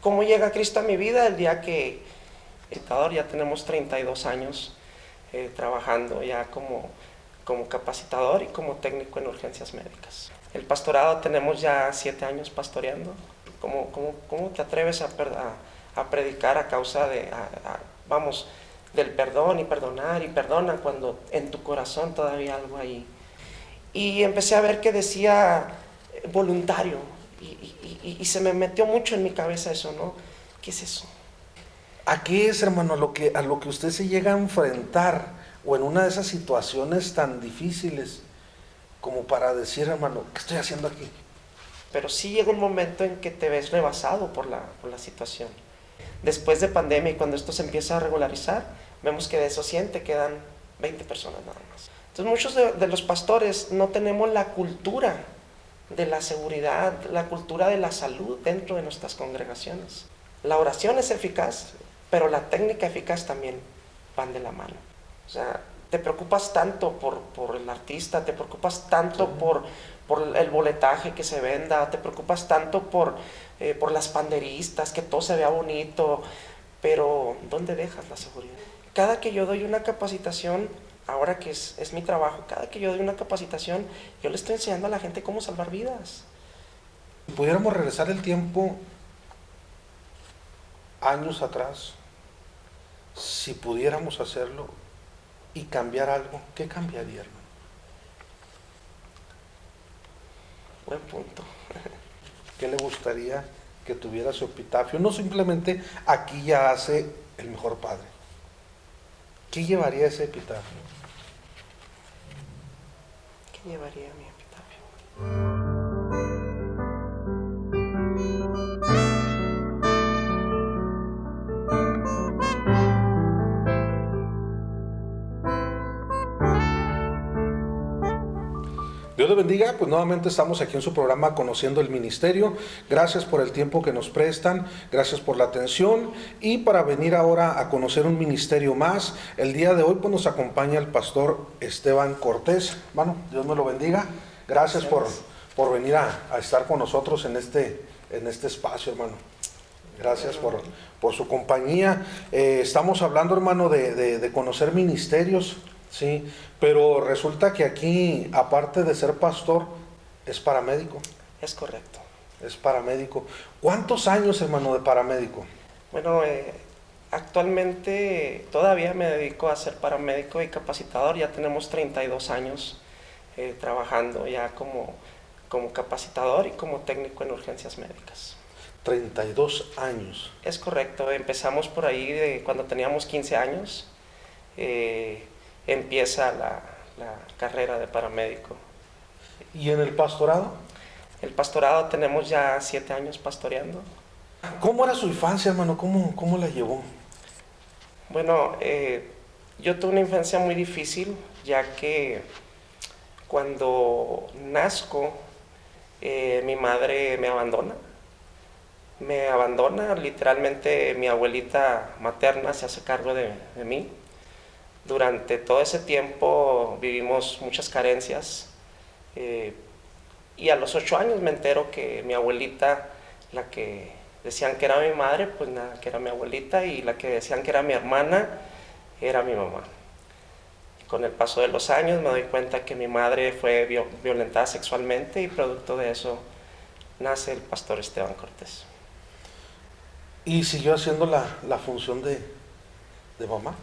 ¿Cómo llega Cristo a mi vida? El día que ya tenemos 32 años trabajando ya como capacitador y como técnico en urgencias médicas. El pastorado tenemos ya 7 años pastoreando. ¿Cómo te atreves a predicar a causa vamos, del perdón y perdonar y perdona cuando en tu corazón todavía hay algo ahí? Y empecé a ver que decía voluntario y se me metió mucho en mi cabeza eso, ¿no? ¿Qué es eso? ¿A qué es, hermano, a lo que usted se llega a enfrentar o en una de esas situaciones tan difíciles como para decir, hermano, ¿qué estoy haciendo aquí? Pero sí llega un momento en que te ves rebasado por la situación. Después de pandemia y cuando esto se empieza a regularizar, vemos que de esos 100 te quedan 20 personas nada más. Entonces muchos de los pastores no tenemos la cultura de la seguridad, la cultura de la salud dentro de nuestras congregaciones. La oración es eficaz, pero la técnica eficaz también van de la mano. O sea, te preocupas tanto por el artista, te preocupas tanto por el boletaje que se venda, te preocupas tanto por las panderistas, que todo se vea bonito, pero ¿dónde dejas la seguridad? Cada que yo doy una capacitación, ahora que es mi trabajo, cada que yo doy una capacitación, yo le estoy enseñando a la gente cómo salvar vidas. Si pudiéramos regresar el tiempo años atrás, si pudiéramos hacerlo y cambiar algo, ¿qué cambiaría, hermano? Buen punto. ¿Qué le gustaría que tuviera su epitafio? No simplemente aquí ya hace el mejor padre. ¿Qué llevaría ese epitafio? ¿Qué llevaría mi epitafio? Dios le bendiga, pues nuevamente estamos aquí en su programa Conociendo el Ministerio. Gracias por el tiempo que nos prestan, gracias por la atención y para venir ahora a conocer un ministerio más. El día de hoy pues nos acompaña el pastor Esteban Cortés. Hermano, Dios me lo bendiga. Gracias por venir a estar con nosotros en este espacio, hermano. Gracias por su compañía. Estamos hablando, hermano, de conocer ministerios. Sí, pero resulta que aquí, aparte de ser pastor, es paramédico. Es correcto. Es paramédico. ¿Cuántos años, hermano, de paramédico? Bueno, actualmente todavía me dedico a ser paramédico y capacitador. Ya tenemos 32 años trabajando ya como capacitador y como técnico en urgencias médicas. 32 años. Es correcto. Empezamos por ahí de cuando teníamos 15 años. Empieza la carrera de paramédico. ¿Y en el pastorado? El pastorado tenemos ya 7 años pastoreando. ¿Cómo era su infancia, hermano? ¿Cómo la llevó? Bueno, yo tuve una infancia muy difícil, ya que cuando nazco, mi madre me abandona. Me abandona, literalmente mi abuelita materna se hace cargo de mí. Durante todo ese tiempo vivimos muchas carencias y a los 8 años me entero que mi abuelita, la que decían que era mi madre, pues nada, que era mi abuelita, y la que decían que era mi hermana, era mi mamá. Con el paso de los años me doy cuenta que mi madre fue violentada sexualmente y producto de eso nace el pastor Esteban Cortés. ¿Y siguió haciendo la función de mamá?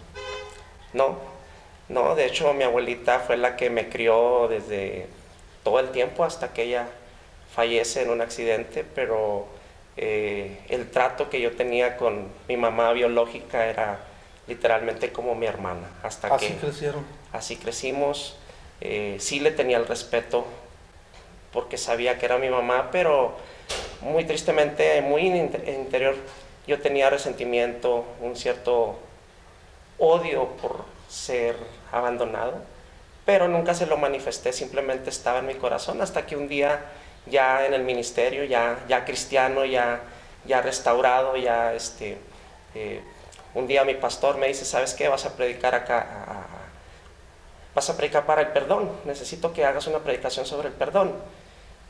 No, de hecho mi abuelita fue la que me crió desde todo el tiempo hasta que ella fallece en un accidente, pero el trato que yo tenía con mi mamá biológica era literalmente como mi hermana. Así crecieron. Así crecimos. Sí le tenía el respeto porque sabía que era mi mamá, pero muy tristemente, muy en el interior, yo tenía resentimiento, un cierto odio por ser abandonado, pero nunca se lo manifesté, simplemente estaba en mi corazón hasta que un día ya en el ministerio, ya cristiano, ya restaurado, un día mi pastor me dice, ¿sabes qué? Vas a predicar acá, vas a predicar para el perdón, necesito que hagas una predicación sobre el perdón.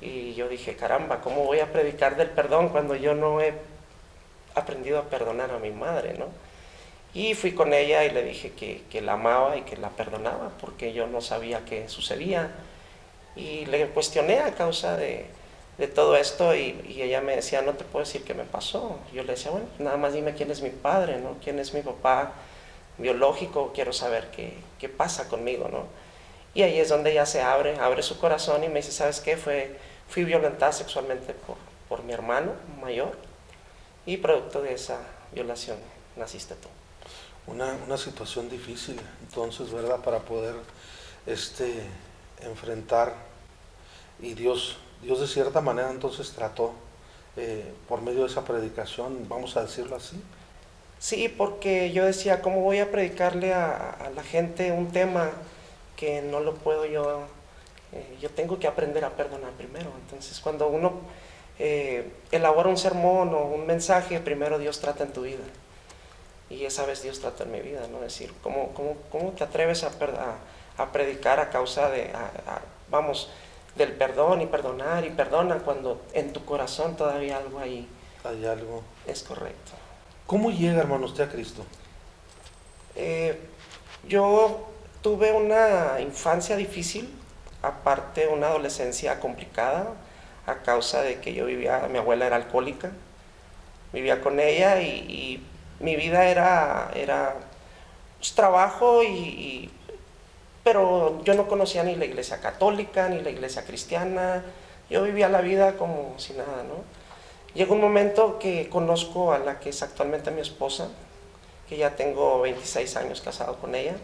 Y yo dije, caramba, ¿cómo voy a predicar del perdón cuando yo no he aprendido a perdonar a mi madre, ¿no? Y fui con ella y le dije que la amaba y que la perdonaba, porque yo no sabía qué sucedía. Y le cuestioné a causa de todo esto y ella me decía, no te puedo decir qué me pasó. Yo le decía, bueno, nada más dime quién es mi padre, ¿no? ¿Quién es mi papá biológico? Quiero saber qué pasa conmigo, ¿no? Y ahí es donde ella se abre su corazón y me dice, ¿sabes qué? Fui violentada sexualmente por mi hermano mayor y producto de esa violación naciste tú. Una situación difícil, entonces, ¿verdad? Para poder enfrentar, y Dios de cierta manera entonces trató por medio de esa predicación, vamos a decirlo así. Sí, porque yo decía, ¿cómo voy a predicarle a la gente un tema que no lo puedo yo? Yo tengo que aprender a perdonar primero. Entonces, cuando uno elabora un sermón o un mensaje, primero Dios trata en tu vida. Y esa vez Dios trata en mi vida, ¿no? Es decir, ¿cómo te atreves a predicar a causa vamos, del perdón y perdonar y perdona cuando en tu corazón todavía algo ahí Hay algo. es correcto? ¿Cómo llega, hermano, usted a Cristo? Yo tuve una infancia difícil, aparte una adolescencia complicada, a causa de que mi abuela era alcohólica, vivía con ella y mi vida era pues, trabajo pero yo no conocía ni la iglesia católica ni la iglesia cristiana, yo vivía la vida como si nada, ¿no? Llegó un momento que conozco a la que es actualmente mi esposa, que ya tengo 26 años casado con ella,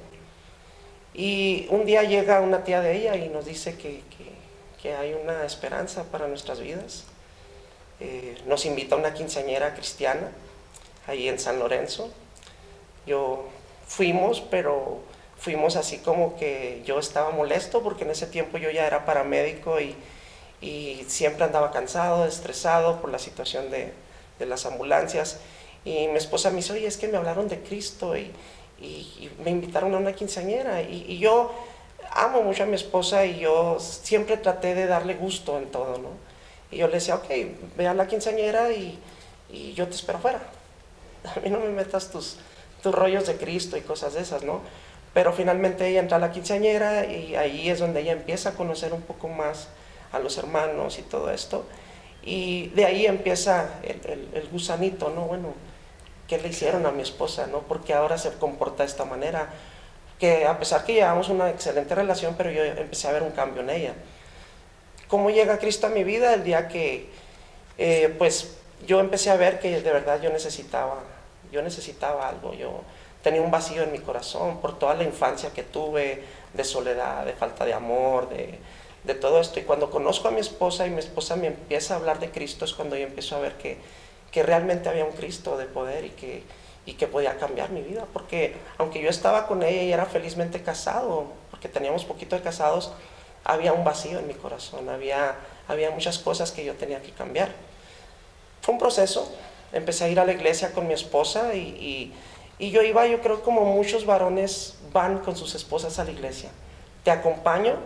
y un día llega una tía de ella y nos dice que hay una esperanza para nuestras vidas. Nos invita a una quinceañera cristiana ahí en San Lorenzo. Pero fuimos así como que yo estaba molesto porque en ese tiempo yo ya era paramédico y siempre andaba cansado, estresado por la situación de las ambulancias. Y mi esposa me dice, oye, es que me hablaron de Cristo y me invitaron a una quinceañera. Y yo amo mucho a mi esposa y yo siempre traté de darle gusto en todo, ¿no? Y yo le decía, ok, ve a la quinceañera y yo te espero afuera. A mí no me metas tus rollos de Cristo y cosas de esas, ¿no? Pero finalmente ella entra a la quinceañera y ahí es donde ella empieza a conocer un poco más a los hermanos y todo esto. Y de ahí empieza el gusanito, ¿no? Bueno, ¿qué le hicieron a mi esposa, no? Porque ahora se comporta de esta manera. Que a pesar que llevamos una excelente relación, pero yo empecé a ver un cambio en ella. ¿Cómo llega Cristo a mi vida? El día que, pues, yo empecé a ver que de verdad yo necesitaba algo. Yo tenía un vacío en mi corazón por toda la infancia que tuve, de soledad, de falta de amor, de todo esto. Y cuando conozco a mi esposa y mi esposa me empieza a hablar de Cristo, es cuando yo empiezo a ver que realmente había un Cristo de poder y que podía cambiar mi vida. Porque aunque yo estaba con ella y era felizmente casado, porque teníamos poquito de casados, había un vacío en mi corazón, había muchas cosas que yo tenía que cambiar. Fue un proceso. Empecé a ir a la iglesia con mi esposa y yo iba, yo creo como muchos varones van con sus esposas a la iglesia. Te acompaño,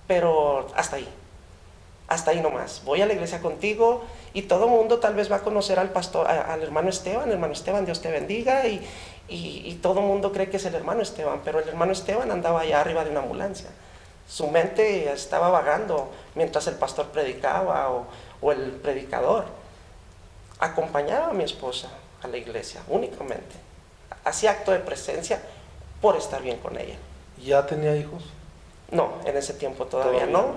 pero hasta ahí nomás. Voy a la iglesia contigo y todo el mundo tal vez va a conocer al pastor, al hermano Esteban, Dios te bendiga, y todo el mundo cree que es el hermano Esteban, pero el hermano Esteban andaba allá arriba de una ambulancia. Su mente estaba vagando mientras el pastor predicaba o el predicador. Acompañaba a mi esposa a la iglesia únicamente. Hacía acto de presencia por estar bien con ella. ¿Ya tenía hijos? No, en ese tiempo todavía no.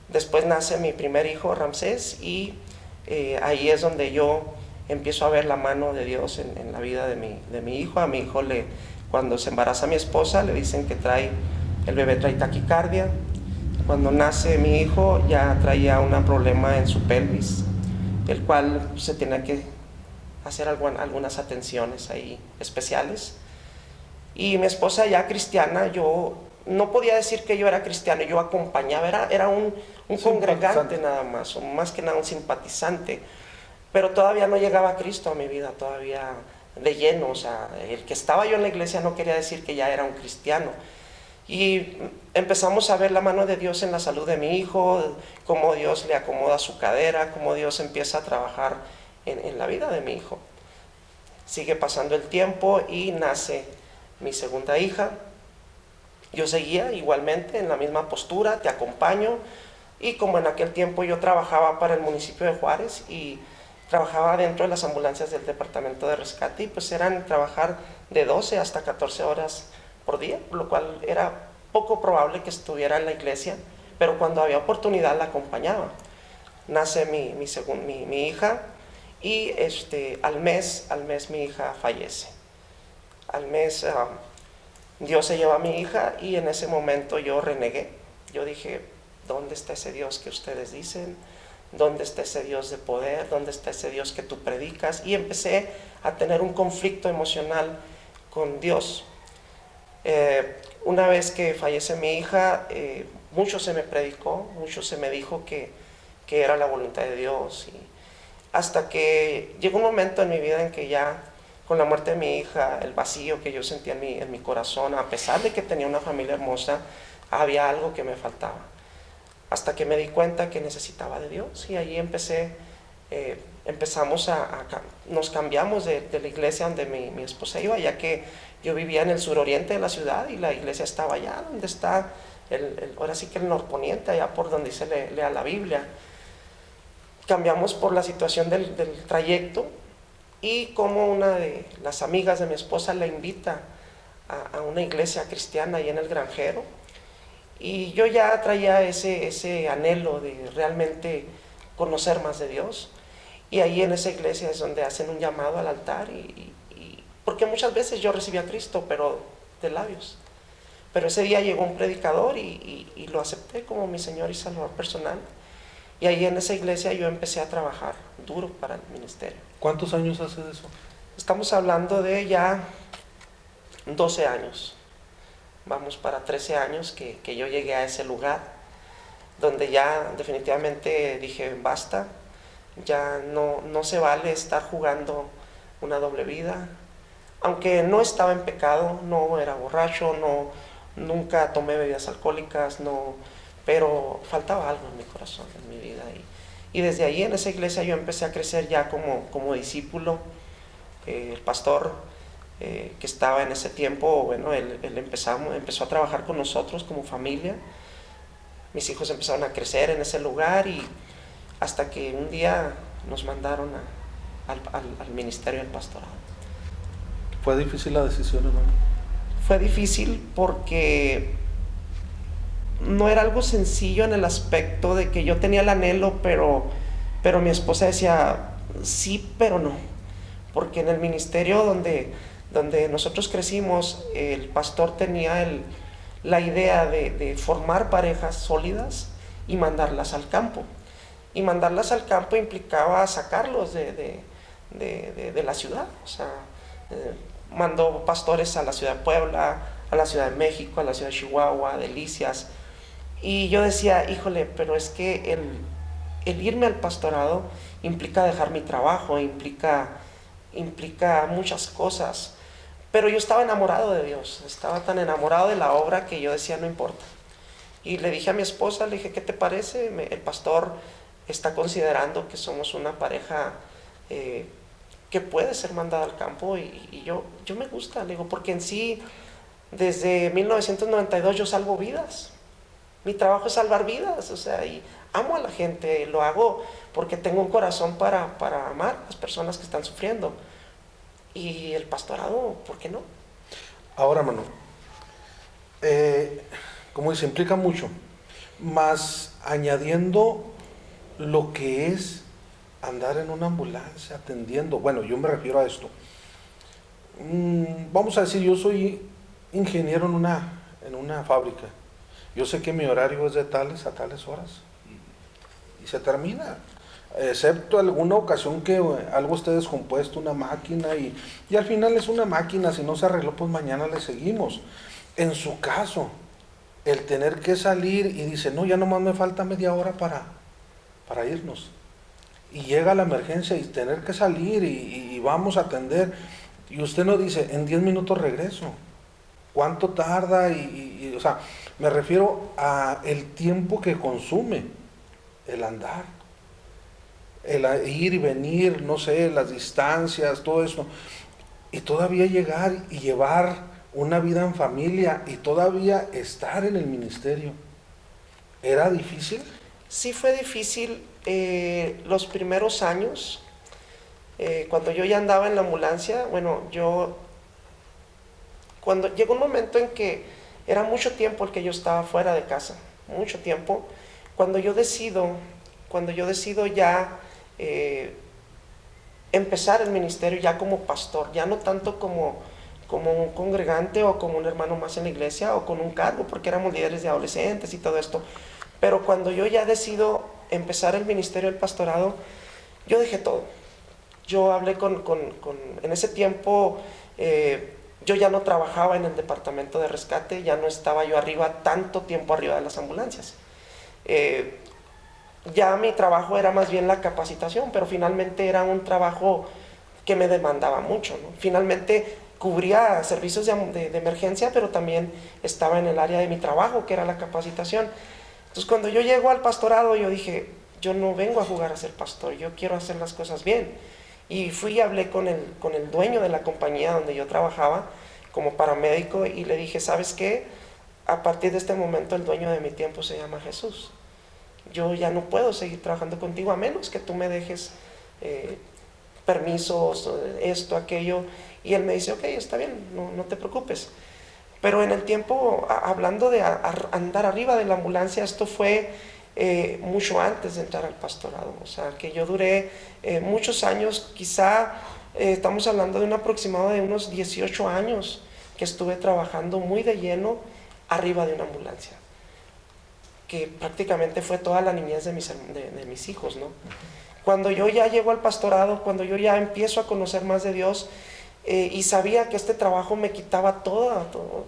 Después nace mi primer hijo, Ramsés, y ahí es donde yo empiezo a ver la mano de Dios en la vida de mi hijo. A mi hijo, cuando se embaraza mi esposa, le dicen que el bebé trae taquicardia. Cuando nace mi hijo, ya traía un problema en su pelvis, el cual se tenía que hacer algunas atenciones ahí especiales. Y mi esposa ya cristiana, yo no podía decir que yo era cristiano, yo acompañaba, era un congregante nada más, o más que nada un simpatizante, pero todavía no llegaba a Cristo a mi vida, todavía de lleno. O sea, el que estaba yo en la iglesia no quería decir que ya era un cristiano. Y empezamos a ver la mano de Dios en la salud de mi hijo, cómo Dios le acomoda su cadera, cómo Dios empieza a trabajar en la vida de mi hijo. Sigue pasando el tiempo y nace mi segunda hija. Yo seguía igualmente en la misma postura, te acompaño, y como en aquel tiempo yo trabajaba para el municipio de Juárez y trabajaba dentro de las ambulancias del departamento de rescate, y pues eran trabajar de 12 hasta 14 horas por día, por lo cual era poco probable que estuviera en la iglesia, pero cuando había oportunidad la acompañaba. Nace mi hija, y al mes mi hija fallece. Al mes Dios se lleva a mi hija, y en ese momento yo renegué. Yo dije, ¿dónde está ese Dios que ustedes dicen? ¿Dónde está ese Dios de poder? ¿Dónde está ese Dios que tú predicas? Y empecé a tener un conflicto emocional con Dios. Una vez que fallece mi hija, mucho se me predicó, mucho se me dijo que era la voluntad de Dios. Y hasta que llegó un momento en mi vida en que ya, con la muerte de mi hija, el vacío que yo sentía en mi corazón, a pesar de que tenía una familia hermosa, había algo que me faltaba. Hasta que me di cuenta que necesitaba de Dios, y ahí nos cambiamos de la iglesia donde mi esposa iba, ya que yo vivía en el suroriente de la ciudad y la iglesia estaba allá donde está, ahora sí que el norponiente, allá por donde se lea la Biblia. Cambiamos por la situación del trayecto, y como una de las amigas de mi esposa la invita a una iglesia cristiana ahí en el Granjero, y yo ya traía ese anhelo de realmente conocer más de Dios, y ahí en esa iglesia es donde hacen un llamado al altar, porque muchas veces yo recibí a Cristo, pero de labios. Pero ese día llegó un predicador y lo acepté como mi Señor y Salvador personal. Y ahí en esa iglesia yo empecé a trabajar duro para el ministerio. ¿Cuántos años hace de eso? Estamos hablando de ya 12 años. Vamos para 13 años que yo llegué a ese lugar, donde ya definitivamente dije, basta, ya no se vale estar jugando una doble vida. Aunque no estaba en pecado, no era borracho, nunca tomé bebidas alcohólicas, pero faltaba algo en mi corazón, en mi vida. Y desde ahí en esa iglesia yo empecé a crecer ya como discípulo. El pastor que estaba en ese tiempo, bueno, él empezó a trabajar con nosotros como familia. Mis hijos empezaron a crecer en ese lugar, y hasta que un día nos mandaron al ministerio del pastorado. ¿Fue difícil la decisión, hermano? Fue difícil porque no era algo sencillo en el aspecto de que yo tenía el anhelo, pero mi esposa decía, sí, pero no. Porque en el ministerio donde nosotros crecimos, el pastor tenía la idea de formar parejas sólidas y mandarlas al campo. Y mandarlas al campo implicaba sacarlos de la ciudad. O sea, mandó pastores a la ciudad de Puebla, a la ciudad de México, a la ciudad de Chihuahua, a Delicias. Y yo decía, híjole, pero es que el irme al pastorado implica dejar mi trabajo, implica muchas cosas. Pero yo estaba enamorado de Dios, estaba tan enamorado de la obra que yo decía, no importa. Y le dije a mi esposa, le dije, ¿qué te parece? El pastor está considerando que somos una pareja que puede ser mandada al campo, y yo me gusta, le digo, porque en sí, desde 1992 yo salvo vidas. Mi trabajo es salvar vidas, o sea, y amo a la gente, lo hago porque tengo un corazón para amar a las personas que están sufriendo. Y el pastorado, ¿por qué no? Ahora, hermano, como dice, implica mucho, más añadiendo lo que es andar en una ambulancia atendiendo. Bueno, yo me refiero a esto. Vamos a decir, yo soy ingeniero en una fábrica. Yo sé que mi horario es de tales a tales horas y se termina, excepto alguna ocasión que algo esté descompuesto, una máquina, y al final es una máquina, si no se arregló pues mañana le seguimos. En su caso, el tener que salir y dice, no, ya nomás me falta media hora para irnos, y llega la emergencia y tener que salir y vamos a atender, y usted nos dice, en 10 minutos regreso. ¿Cuánto tarda? O sea, me refiero a el tiempo que consume el andar. el ir y venir, no sé, las distancias, todo eso, y todavía llegar y llevar una vida en familia y todavía estar en el ministerio, ¿era difícil? Sí fue difícil los primeros años, cuando yo ya andaba en la ambulancia. Bueno, cuando llegó un momento en que era mucho tiempo el que yo estaba fuera de casa, mucho tiempo, cuando yo decido, ya empezar el ministerio ya como pastor, ya no tanto como un congregante o como un hermano más en la iglesia o con un cargo, porque éramos líderes de adolescentes y todo esto. Pero cuando yo ya decido empezar el ministerio del pastorado, yo dejé todo. Yo hablé en ese tiempo, yo ya no trabajaba en el departamento de rescate, ya no estaba yo tanto tiempo arriba de las ambulancias. Ya mi trabajo era más bien la capacitación, pero finalmente era un trabajo que me demandaba mucho, ¿no? Finalmente cubría servicios de emergencia, pero también estaba en el área de mi trabajo, que era la capacitación. Entonces, cuando yo llego al pastorado, yo dije, yo no vengo a jugar a ser pastor, yo quiero hacer las cosas bien. Y fui y hablé con el dueño de la compañía donde yo trabajaba como paramédico y le dije, ¿sabes qué? A partir de este momento el dueño de mi tiempo se llama Jesús. Yo ya no puedo seguir trabajando contigo a menos que tú me dejes permisos, esto, aquello. Y él me dice, ok, está bien, no te preocupes. Pero en el tiempo, hablando de andar arriba de la ambulancia, esto fue mucho antes de entrar al pastorado. O sea, que yo duré muchos años, quizá estamos hablando de un aproximado de unos 18 años que estuve trabajando muy de lleno arriba de una ambulancia, que prácticamente fue toda la niñez de mis hijos, ¿no? Cuando yo ya llego al pastorado, cuando yo ya empiezo a conocer más de Dios, y sabía que este trabajo me quitaba todo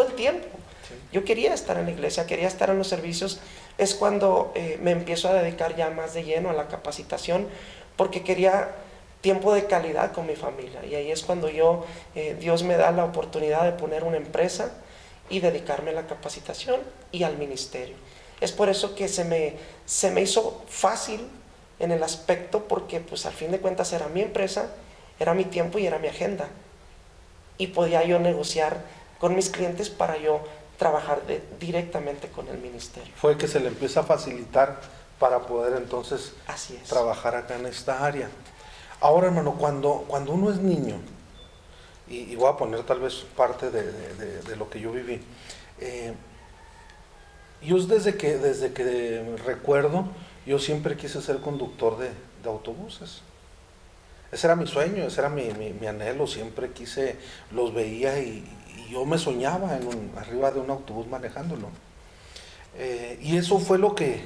el tiempo. Sí. Yo quería estar en la iglesia, quería estar en los servicios. Es cuando me empiezo a dedicar ya más de lleno a la capacitación, porque quería tiempo de calidad con mi familia. Y ahí es cuando Dios me da la oportunidad de poner una empresa y dedicarme a la capacitación y al ministerio. Es por eso que se me hizo fácil en el aspecto, porque pues al fin de cuentas era mi empresa, era mi tiempo y era mi agenda. Y podía yo negociar con mis clientes para yo trabajar directamente con el ministerio. Fue que se le empieza a facilitar para poder entonces trabajar acá en esta área. Ahora, hermano, cuando uno es niño, y voy a poner tal vez parte de lo que yo viví, yo desde que recuerdo, yo siempre quise ser conductor de autobuses. Ese era mi sueño, ese era mi anhelo, siempre los veía y yo me soñaba arriba de un autobús manejándolo. Y eso fue lo que,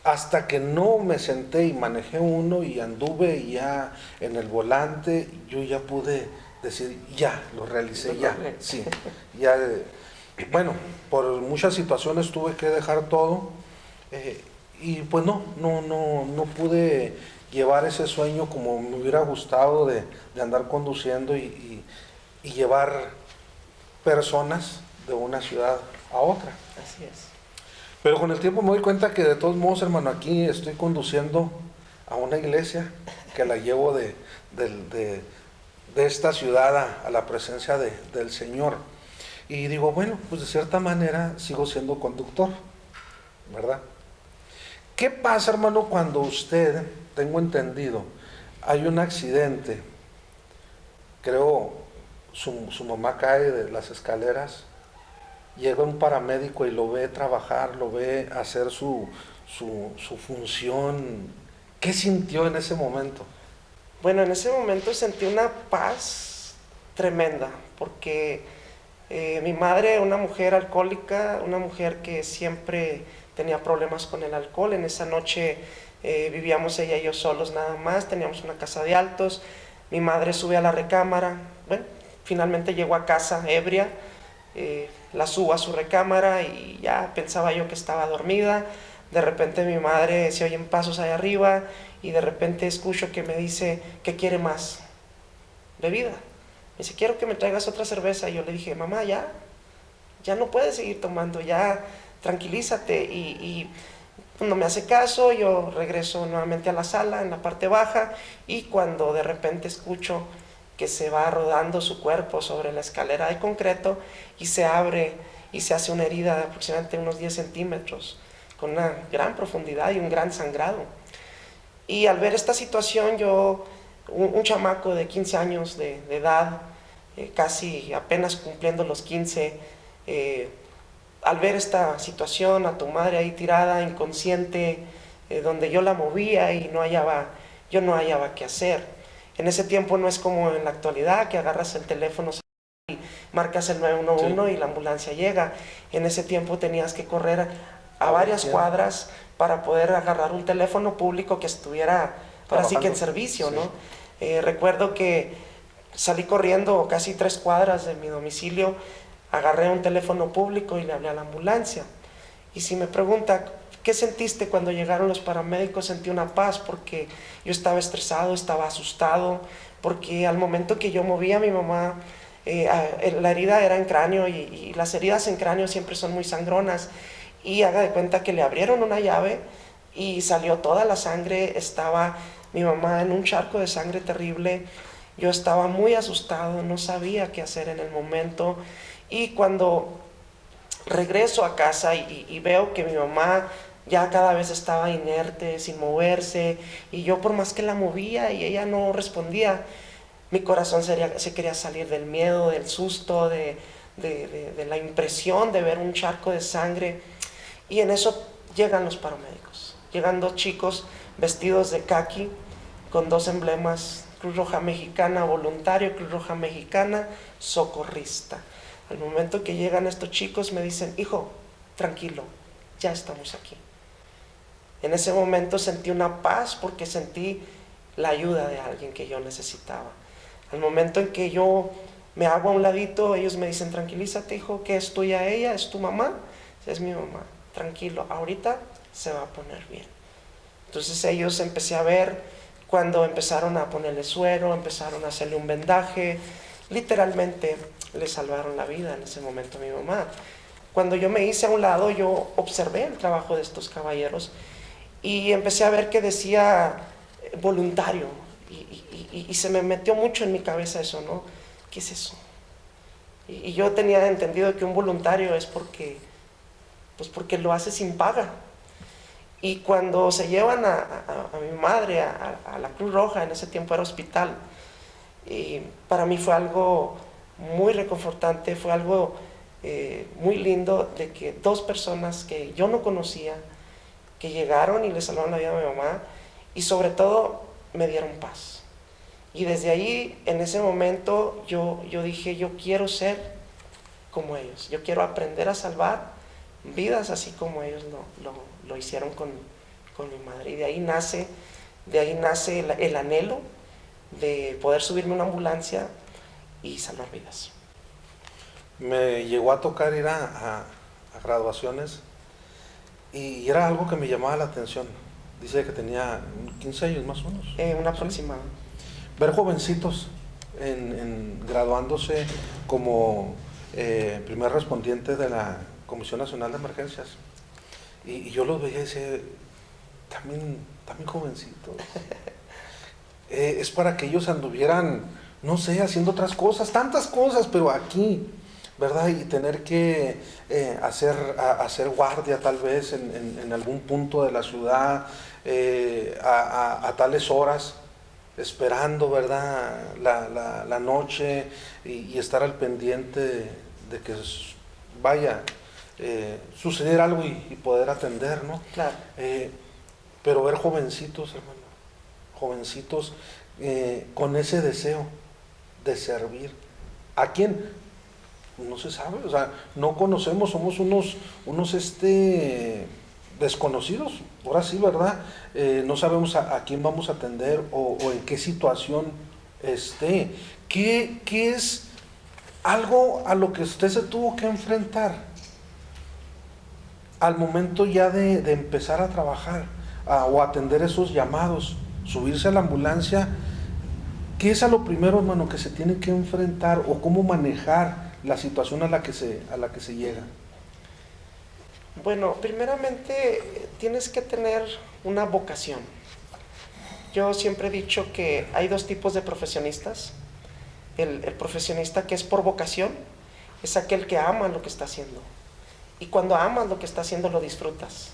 hasta que no me senté y manejé uno y anduve ya en el volante, yo ya pude decir, ya, lo realicé, ya, sí, ya. Bueno, por muchas situaciones tuve que dejar todo, y pues no pude llevar ese sueño como me hubiera gustado de andar conduciendo y llevar personas de una ciudad a otra. Así es. Pero con el tiempo me doy cuenta que de todos modos, hermano, aquí estoy conduciendo a una iglesia que la llevo de esta ciudad a la presencia del Señor. Y digo, bueno, pues de cierta manera sigo siendo conductor, ¿verdad? ¿Qué pasa, hermano, cuando usted, tengo entendido, hay un accidente? Creo, su mamá cae de las escaleras, llega un paramédico y lo ve trabajar, lo ve hacer su función. ¿Qué sintió en ese momento? Bueno, en ese momento sentí una paz tremenda, porque mi madre, una mujer alcohólica, una mujer que siempre tenía problemas con el alcohol. En esa noche vivíamos ella y yo solos nada más, teníamos una casa de altos. Mi madre sube a la recámara, bueno, finalmente llegó a casa ebria, la subo a su recámara y ya pensaba yo que estaba dormida. De repente mi madre, se oyen pasos allá arriba y de repente escucho que me dice que quiere más bebida. Me dice, quiero que me traigas otra cerveza. Y yo le dije, mamá, ya no puedes seguir tomando, ya tranquilízate. Y No me hace caso, yo regreso nuevamente a la sala, en la parte baja, y cuando de repente escucho que se va rodando su cuerpo sobre la escalera de concreto y se abre y se hace una herida de aproximadamente unos 10 centímetros, con una gran profundidad y un gran sangrado. Y al ver esta situación, yo, un chamaco de 15 años de edad, casi apenas cumpliendo los 15, al ver esta situación, a tu madre ahí tirada, inconsciente, donde yo la movía y yo no hallaba qué hacer. En ese tiempo no es como en la actualidad, que agarras el teléfono y marcas el 911 y la ambulancia llega. En ese tiempo tenías que correr a varias cuadras para poder agarrar un teléfono público que estuviera, ahora sí que en servicio, ¿no? Recuerdo que salí corriendo casi 3 cuadras de mi domicilio, agarré un teléfono público y le hablé a la ambulancia. Y si me pregunta, ¿qué sentiste cuando llegaron los paramédicos? Sentí una paz, porque yo estaba estresado, estaba asustado, porque al momento que yo movía a mi mamá, la herida era en cráneo, y las heridas en cráneo siempre son muy sangronas, y haga de cuenta que le abrieron una llave y salió toda la sangre. Estaba mi mamá en un charco de sangre terrible. Yo estaba muy asustado, no sabía qué hacer en el momento. Y cuando regreso a casa y veo que mi mamá ya cada vez estaba inerte, sin moverse, y yo por más que la movía y ella no respondía, mi corazón se quería salir del miedo, del susto, de la impresión de ver un charco de sangre. Y en eso llegan los paramédicos. Llegan 2 chicos vestidos de caqui, con 2 emblemas: Cruz Roja Mexicana voluntario, Cruz Roja Mexicana socorrista. Al momento que llegan estos chicos me dicen: hijo, tranquilo, ya estamos aquí. En ese momento sentí una paz, porque sentí la ayuda de alguien que yo necesitaba. Al momento en que yo me hago a un ladito, ellos me dicen: tranquilízate, hijo, que es tuya ella, es tu mamá. Es mi mamá, tranquilo, ahorita se va a poner bien. Entonces ellos empecé a ver cuando empezaron a ponerle suero, empezaron a hacerle un vendaje. Literalmente le salvaron la vida en ese momento a mi mamá. Cuando yo me hice a un lado, yo observé el trabajo de estos caballeros y empecé a ver que decía voluntario, y se me metió mucho en mi cabeza eso, ¿no? ¿Qué es eso? Y yo tenía entendido que un voluntario es porque lo hace sin paga. Y cuando se llevan a mi madre a la Cruz Roja, en ese tiempo era hospital, y para mí fue algo muy reconfortante, fue algo muy lindo, de que 2 personas que yo no conocía, que llegaron y le salvaron la vida a mi mamá, y sobre todo me dieron paz. Y desde ahí, en ese momento, yo dije: yo quiero ser como ellos, yo quiero aprender a salvar vidas así como ellos lo hicieron con mi madre. Y de ahí nace el anhelo de poder subirme a una ambulancia y salvar vidas. Me llegó a tocar ir a graduaciones, y era algo que me llamaba la atención. Dice que tenía 15 años más o menos. Un aproximado. Ver jovencitos graduándose como primer respondiente de la Comisión Nacional de Emergencias. Y yo los veía y decía: también jovencitos. Es para que ellos anduvieran, no sé, haciendo otras cosas, tantas cosas, pero aquí, ¿verdad? Y tener que hacer guardia tal vez en algún punto de la ciudad, a tales horas, esperando, ¿verdad?, la noche, y estar al pendiente de que vaya suceder algo y poder atender, ¿no? Claro. Pero ver jovencitos, hermano, jovencitos con ese deseo de servir. ¿A quién? No se sabe, o sea, no conocemos, somos unos desconocidos, ahora sí, ¿verdad? No sabemos a quién vamos a atender o en qué situación esté. ¿Qué es algo a lo que usted se tuvo que enfrentar al momento ya de empezar a trabajar o atender esos llamados, subirse a la ambulancia? ¿Qué es a lo primero, hermano, que se tiene que enfrentar, o cómo manejar la situación a la que se llega? Bueno, primeramente tienes que tener una vocación. Yo siempre he dicho que hay dos tipos de profesionistas. El profesionista que es por vocación es aquel que ama lo que está haciendo. Y cuando amas lo que está haciendo lo disfrutas.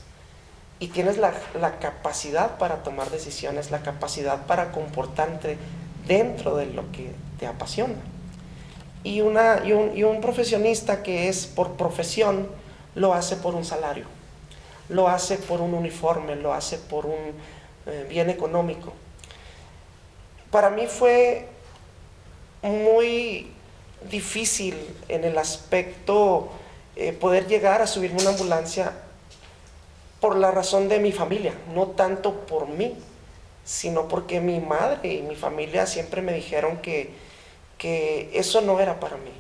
Y tienes la capacidad para tomar decisiones, la capacidad para comportarte dentro de lo que te apasiona. Y un profesionista que es por profesión lo hace por un salario, lo hace por un uniforme, lo hace por un bien económico. Para mí fue muy difícil en el aspecto poder llegar a subirme a una ambulancia por la razón de mi familia, no tanto por mí, sino porque mi madre y mi familia siempre me dijeron que eso no era para mí,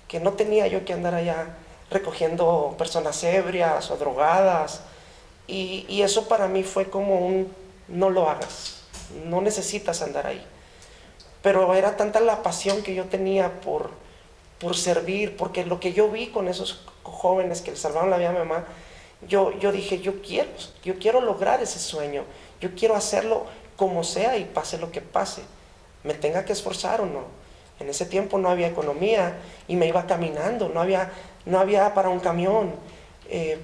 que no tenía yo que andar allá recogiendo personas ebrias o drogadas, y eso para mí fue como un no lo hagas, no necesitas andar ahí. Pero era tanta la pasión que yo tenía por servir, porque lo que yo vi con esos jóvenes que le salvaron la vida a mi mamá, yo dije, yo quiero lograr ese sueño, yo quiero hacerlo como sea y pase lo que pase, me tenga que esforzar o no. En ese tiempo no había economía y me iba caminando, no había para un camión.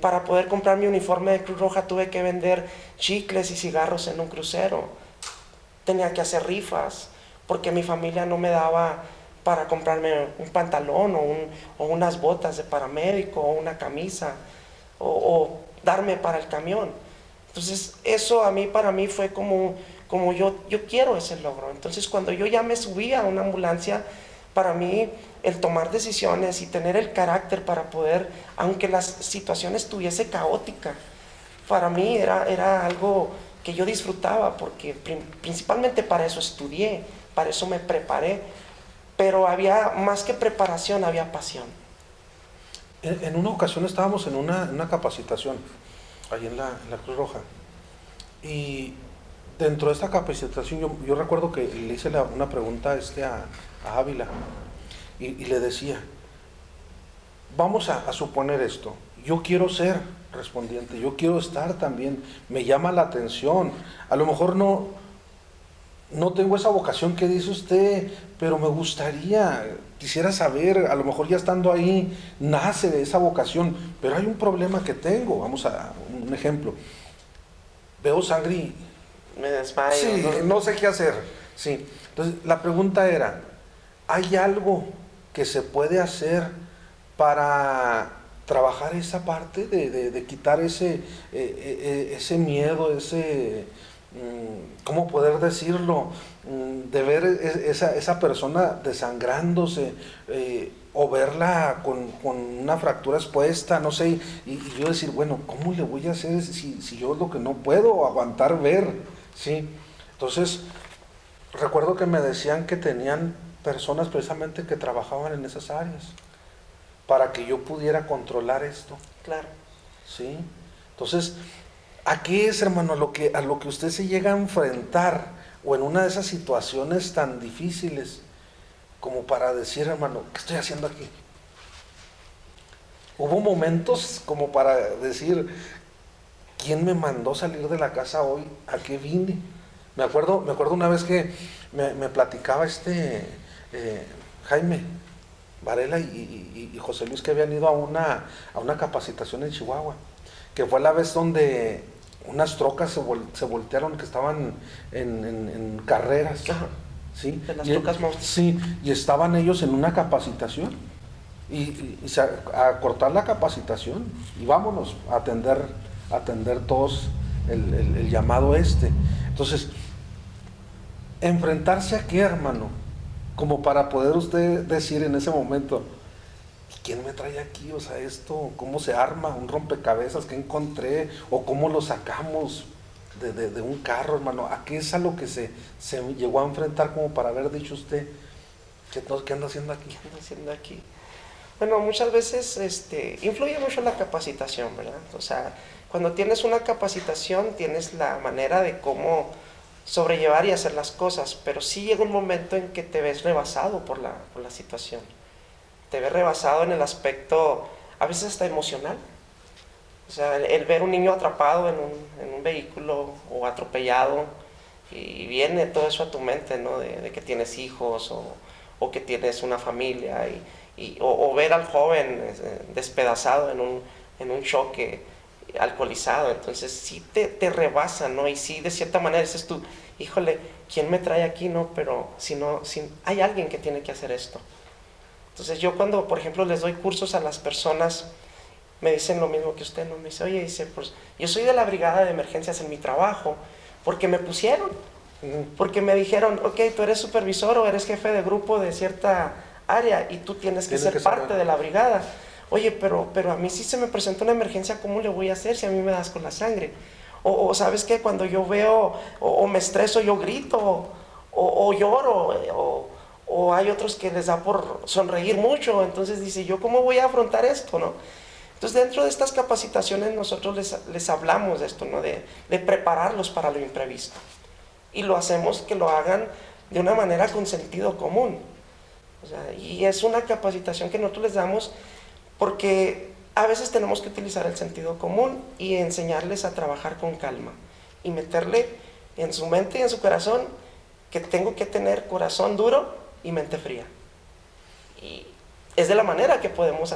Para poder comprar mi uniforme de Cruz Roja tuve que vender chicles y cigarros en un crucero. Tenía que hacer rifas porque mi familia no me daba para comprarme un pantalón o unas botas de paramédico o una camisa o darme para el camión. Entonces eso para mí fue como yo quiero ese logro. Entonces cuando yo ya me subí a una ambulancia, para mí el tomar decisiones y tener el carácter para poder, aunque la situación estuviese caótica, para mí era algo que yo disfrutaba, porque principalmente para eso estudié, para eso me preparé, pero había más que preparación, había pasión. En una ocasión estábamos en una capacitación, ahí en la Cruz Roja, y dentro de esta capacitación yo recuerdo que le hice una pregunta a Ávila, y le decía, vamos a suponer esto, yo quiero ser respondiente, yo quiero estar también, me llama la atención, a lo mejor no tengo esa vocación que dice usted, pero me gustaría, quisiera saber, a lo mejor ya estando ahí, nace de esa vocación, pero hay un problema que tengo, vamos a un ejemplo, veo sangre y Me desmayo. sí, no sé qué hacer, sí. Entonces, la pregunta era, ¿hay algo que se puede hacer para trabajar esa parte de quitar ese miedo, ¿cómo poder decirlo? De ver esa persona desangrándose, o verla con una fractura expuesta, no sé, y yo decir, bueno, ¿cómo le voy a hacer si yo es lo que no puedo aguantar ver? ¿Sí? Entonces, recuerdo que me decían que tenían personas precisamente que trabajaban en esas áreas para que yo pudiera controlar esto. Claro. ¿Sí? Entonces, ¿a qué es, hermano, a lo que usted se llega a enfrentar o en una de esas situaciones tan difíciles como para decir, hermano, ¿qué estoy haciendo aquí? Hubo momentos como para decir, ¿quién me mandó salir de la casa hoy? ¿A qué vine? Me acuerdo una vez que me platicaba Jaime Varela y José Luis, que habían ido a una capacitación en Chihuahua, que fue la vez donde unas trocas se voltearon, que estaban en carreras. Ajá. ¿Sí? De las trocas monstruos. Sí, y estaban ellos en una capacitación y a cortar la capacitación y vámonos a atender todos el llamado este. Entonces, enfrentarse a qué, hermano, como para poder usted decir en ese momento, ¿quién me trae aquí? O sea, esto, ¿cómo se arma? Un rompecabezas que encontré, o cómo lo sacamos de un carro, hermano. ¿A qué es a lo que se llegó a enfrentar como para haber dicho usted, ¿qué anda haciendo aquí? ¿Qué ando haciendo aquí? Bueno, muchas veces influye mucho la capacitación, ¿verdad? O sea, cuando tienes una capacitación tienes la manera de cómo sobrellevar y hacer las cosas, pero sí llega un momento en que te ves rebasado por la situación. Te ves rebasado en el aspecto, a veces hasta emocional. O O sea, el ver un niño atrapado en un vehículo o atropellado, y viene todo eso a tu mente, ¿no? De que tienes hijos o que tienes una familia, o ver al joven despedazado en un choque, alcoholizado. Entonces sí te rebasa, ¿no? Y sí, de cierta manera dices tú, híjole, ¿quién me trae aquí? No, pero si hay alguien que tiene que hacer esto. Entonces yo cuando, por ejemplo, les doy cursos a las personas, me dicen lo mismo que usted, ¿no? Me dice, oye, dice, pues yo soy de la brigada de emergencias en mi trabajo, porque me pusieron, porque me dijeron, ok, tú eres supervisor o eres jefe de grupo de cierta área y tú tienes que ser parte de la brigada. Oye, pero a mí si se me presenta una emergencia, ¿cómo le voy a hacer si a mí me das con la sangre? O ¿sabes qué? Cuando yo veo o me estreso, yo grito o lloro, o hay otros que les da por sonreír mucho. Entonces dice, ¿yo cómo voy a afrontar esto, no? Entonces dentro de estas capacitaciones nosotros les hablamos de esto, ¿no? De prepararlos para lo imprevisto. Y lo hacemos que lo hagan de una manera con sentido común. O sea, y es una capacitación que nosotros les damos porque a veces tenemos que utilizar el sentido común y enseñarles a trabajar con calma y meterle en su mente y en su corazón que tengo que tener corazón duro y mente fría. Y es de la manera que podemos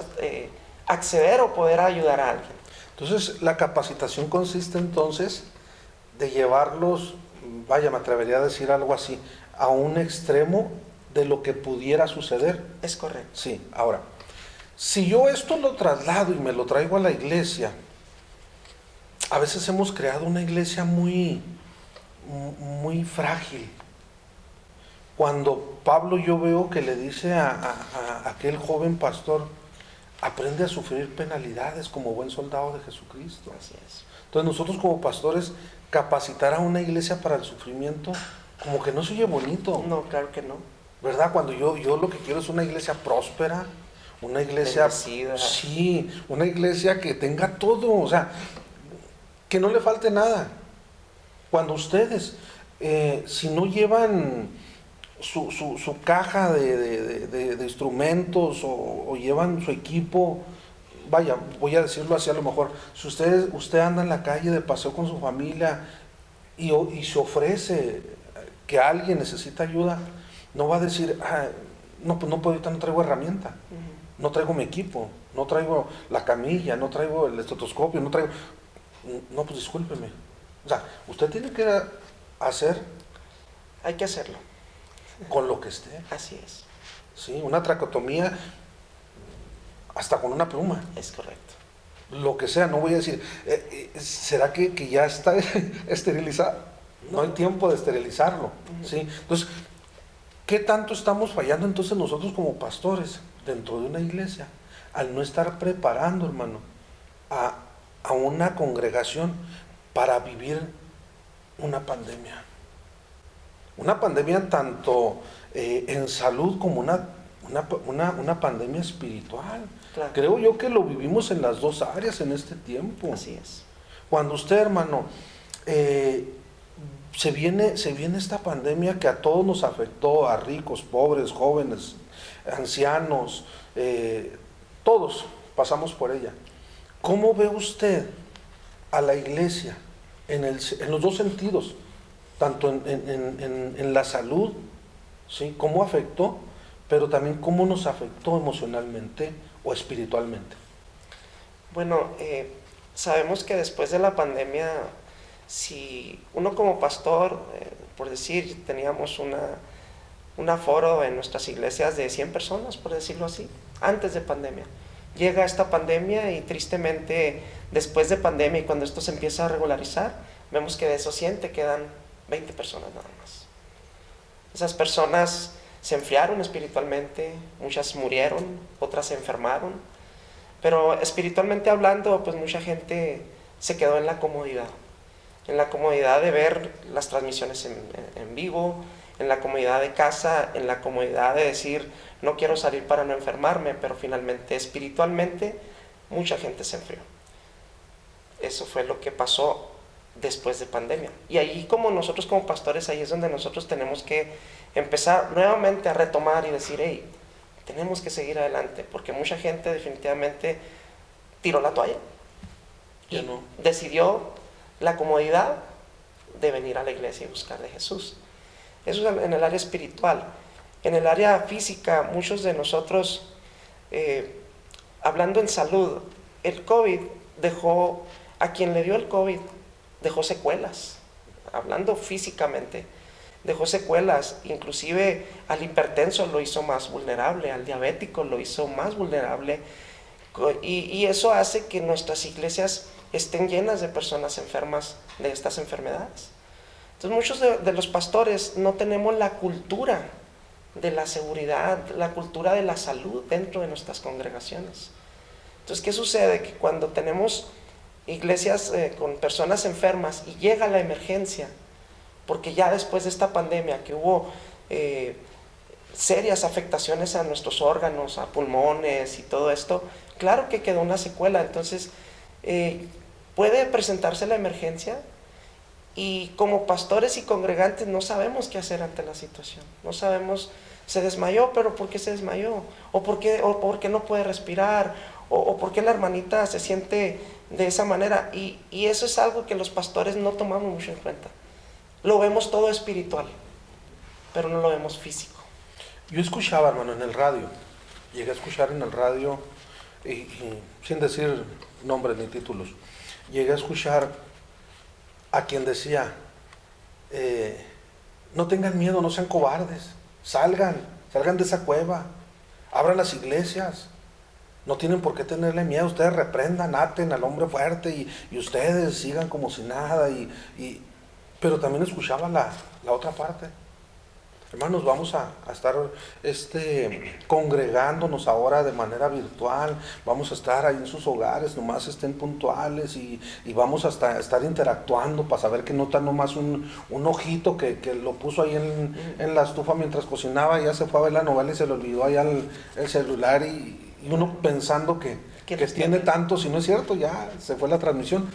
acceder o poder ayudar a alguien. Entonces, la capacitación consiste entonces de llevarlos, vaya, me atrevería a decir algo así, a un extremo de lo que pudiera suceder. Es correcto. Sí, ahora, si yo esto lo traslado y me lo traigo a la iglesia, a veces hemos creado una iglesia muy frágil. Cuando Pablo yo veo que le dice a aquel joven pastor, aprende a sufrir penalidades como buen soldado de Jesucristo. Así es. Entonces nosotros como pastores, capacitar a una iglesia para el sufrimiento, como que no se oye bonito. No, claro que no. ¿Verdad? Cuando yo lo que quiero es una iglesia próspera, una iglesia... Bendecida. Sí, una iglesia que tenga todo, o sea, que no le falte nada. Cuando ustedes, si no llevan su caja de instrumentos o llevan su equipo, vaya, voy a decirlo así a lo mejor, si usted anda en la calle de paseo con su familia y se ofrece que alguien necesita ayuda, no va a decir, no, pues no puedo, ahorita no traigo herramienta, no traigo mi equipo, no traigo la camilla, no traigo el estetoscopio, no traigo... No, pues discúlpeme. O sea, usted tiene que hacer... Hay que hacerlo. Con lo que esté. Así es. Sí, una tracotomía hasta con una pluma. Es correcto. Lo que sea, no voy a decir, ¿será que ya está esterilizado? No hay tiempo de esterilizarlo. ¿Sí? Entonces, ¿qué tanto estamos fallando entonces nosotros como pastores dentro de una iglesia al no estar preparando, hermano, a una congregación para vivir una pandemia? Una pandemia tanto en salud como una pandemia espiritual. Claro. Creo yo que lo vivimos en las dos áreas en este tiempo. Así es. Cuando usted, hermano, se viene esta pandemia que a todos nos afectó, a ricos, pobres, jóvenes, ancianos, todos pasamos por ella. ¿Cómo ve usted a la iglesia en los dos sentidos? Tanto en la salud, ¿sí? Cómo afectó, pero también cómo nos afectó emocionalmente o espiritualmente. Bueno, sabemos que después de la pandemia, si uno como pastor, por decir, teníamos un aforo en nuestras iglesias de 100 personas, por decirlo así, antes de pandemia. Llega esta pandemia y tristemente después de pandemia y cuando esto se empieza a regularizar, vemos que de esos 100 te quedan 20 personas nada más. Esas personas se enfriaron espiritualmente, muchas murieron, otras se enfermaron, pero espiritualmente hablando, pues mucha gente se quedó en la comodidad de ver las transmisiones en vivo, en la comodidad de casa, en la comodidad de decir, no quiero salir para no enfermarme, pero finalmente espiritualmente mucha gente se enfrió. Eso fue lo que pasó después de pandemia. Y ahí como nosotros como pastores, ahí es donde nosotros tenemos que empezar nuevamente a retomar y decir, hey, tenemos que seguir adelante, porque mucha gente definitivamente tiró la toalla. y Ya no. decidió la comodidad de venir a la iglesia y buscar de Jesús. Eso es en el área espiritual. En el área física, muchos de nosotros, hablando en salud, el COVID dejó, a quien le dio el COVID, dejó secuelas, hablando físicamente, dejó secuelas, inclusive al hipertenso lo hizo más vulnerable, al diabético lo hizo más vulnerable, y eso hace que nuestras iglesias estén llenas de personas enfermas de estas enfermedades. Entonces muchos de los pastores no tenemos la cultura de la seguridad, la cultura de la salud dentro de nuestras congregaciones. Entonces, ¿qué sucede? Que cuando tenemos iglesias con personas enfermas y llega la emergencia, porque ya después de esta pandemia que hubo serias afectaciones a nuestros órganos, a pulmones y todo esto, claro que quedó una secuela. Entonces puede presentarse la emergencia y como pastores y congregantes no sabemos qué hacer ante la situación. No sabemos, se desmayó, pero ¿por qué se desmayó? ¿O por qué no puede respirar? ¿O por qué la hermanita se siente de esa manera? Y eso es algo que los pastores no tomamos mucho en cuenta. Lo vemos todo espiritual, pero no lo vemos físico. Yo escuchaba, hermano, en el radio, llegué a escuchar en el radio, y sin decir nombres ni títulos, llegué a escuchar a quien decía, no tengan miedo, no sean cobardes, salgan de esa cueva, abran las iglesias, no tienen por qué tenerle miedo, ustedes reprendan, aten al hombre fuerte y ustedes sigan como si nada, pero también escuchaba la otra parte. Hermanos, vamos a estar congregándonos ahora de manera virtual, vamos a estar ahí en sus hogares, nomás estén puntuales y vamos a estar interactuando para saber que no está nomás un ojito que lo puso ahí en la estufa mientras cocinaba y ya se fue a ver la novela y se le olvidó ahí el celular y uno pensando que tiene tanto, si no es cierto, ya se fue la transmisión.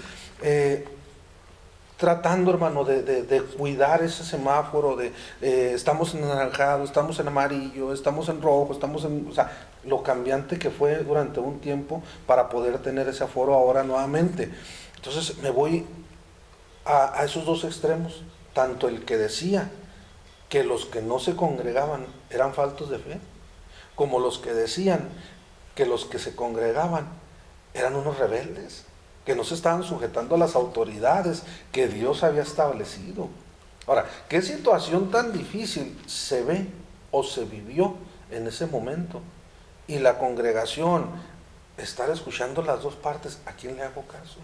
Tratando, hermano, de cuidar ese semáforo, estamos en anaranjado, estamos en amarillo, estamos en rojo, o sea, lo cambiante que fue durante un tiempo para poder tener ese aforo ahora nuevamente. Entonces me voy a esos dos extremos, tanto el que decía que los que no se congregaban eran faltos de fe, como los que decían que los que se congregaban eran unos rebeldes, que no se estaban sujetando a las autoridades que Dios había establecido. Ahora, ¿qué situación tan difícil se ve o se vivió en ese momento? Y la congregación, estar escuchando las dos partes, ¿a quién le hago caso?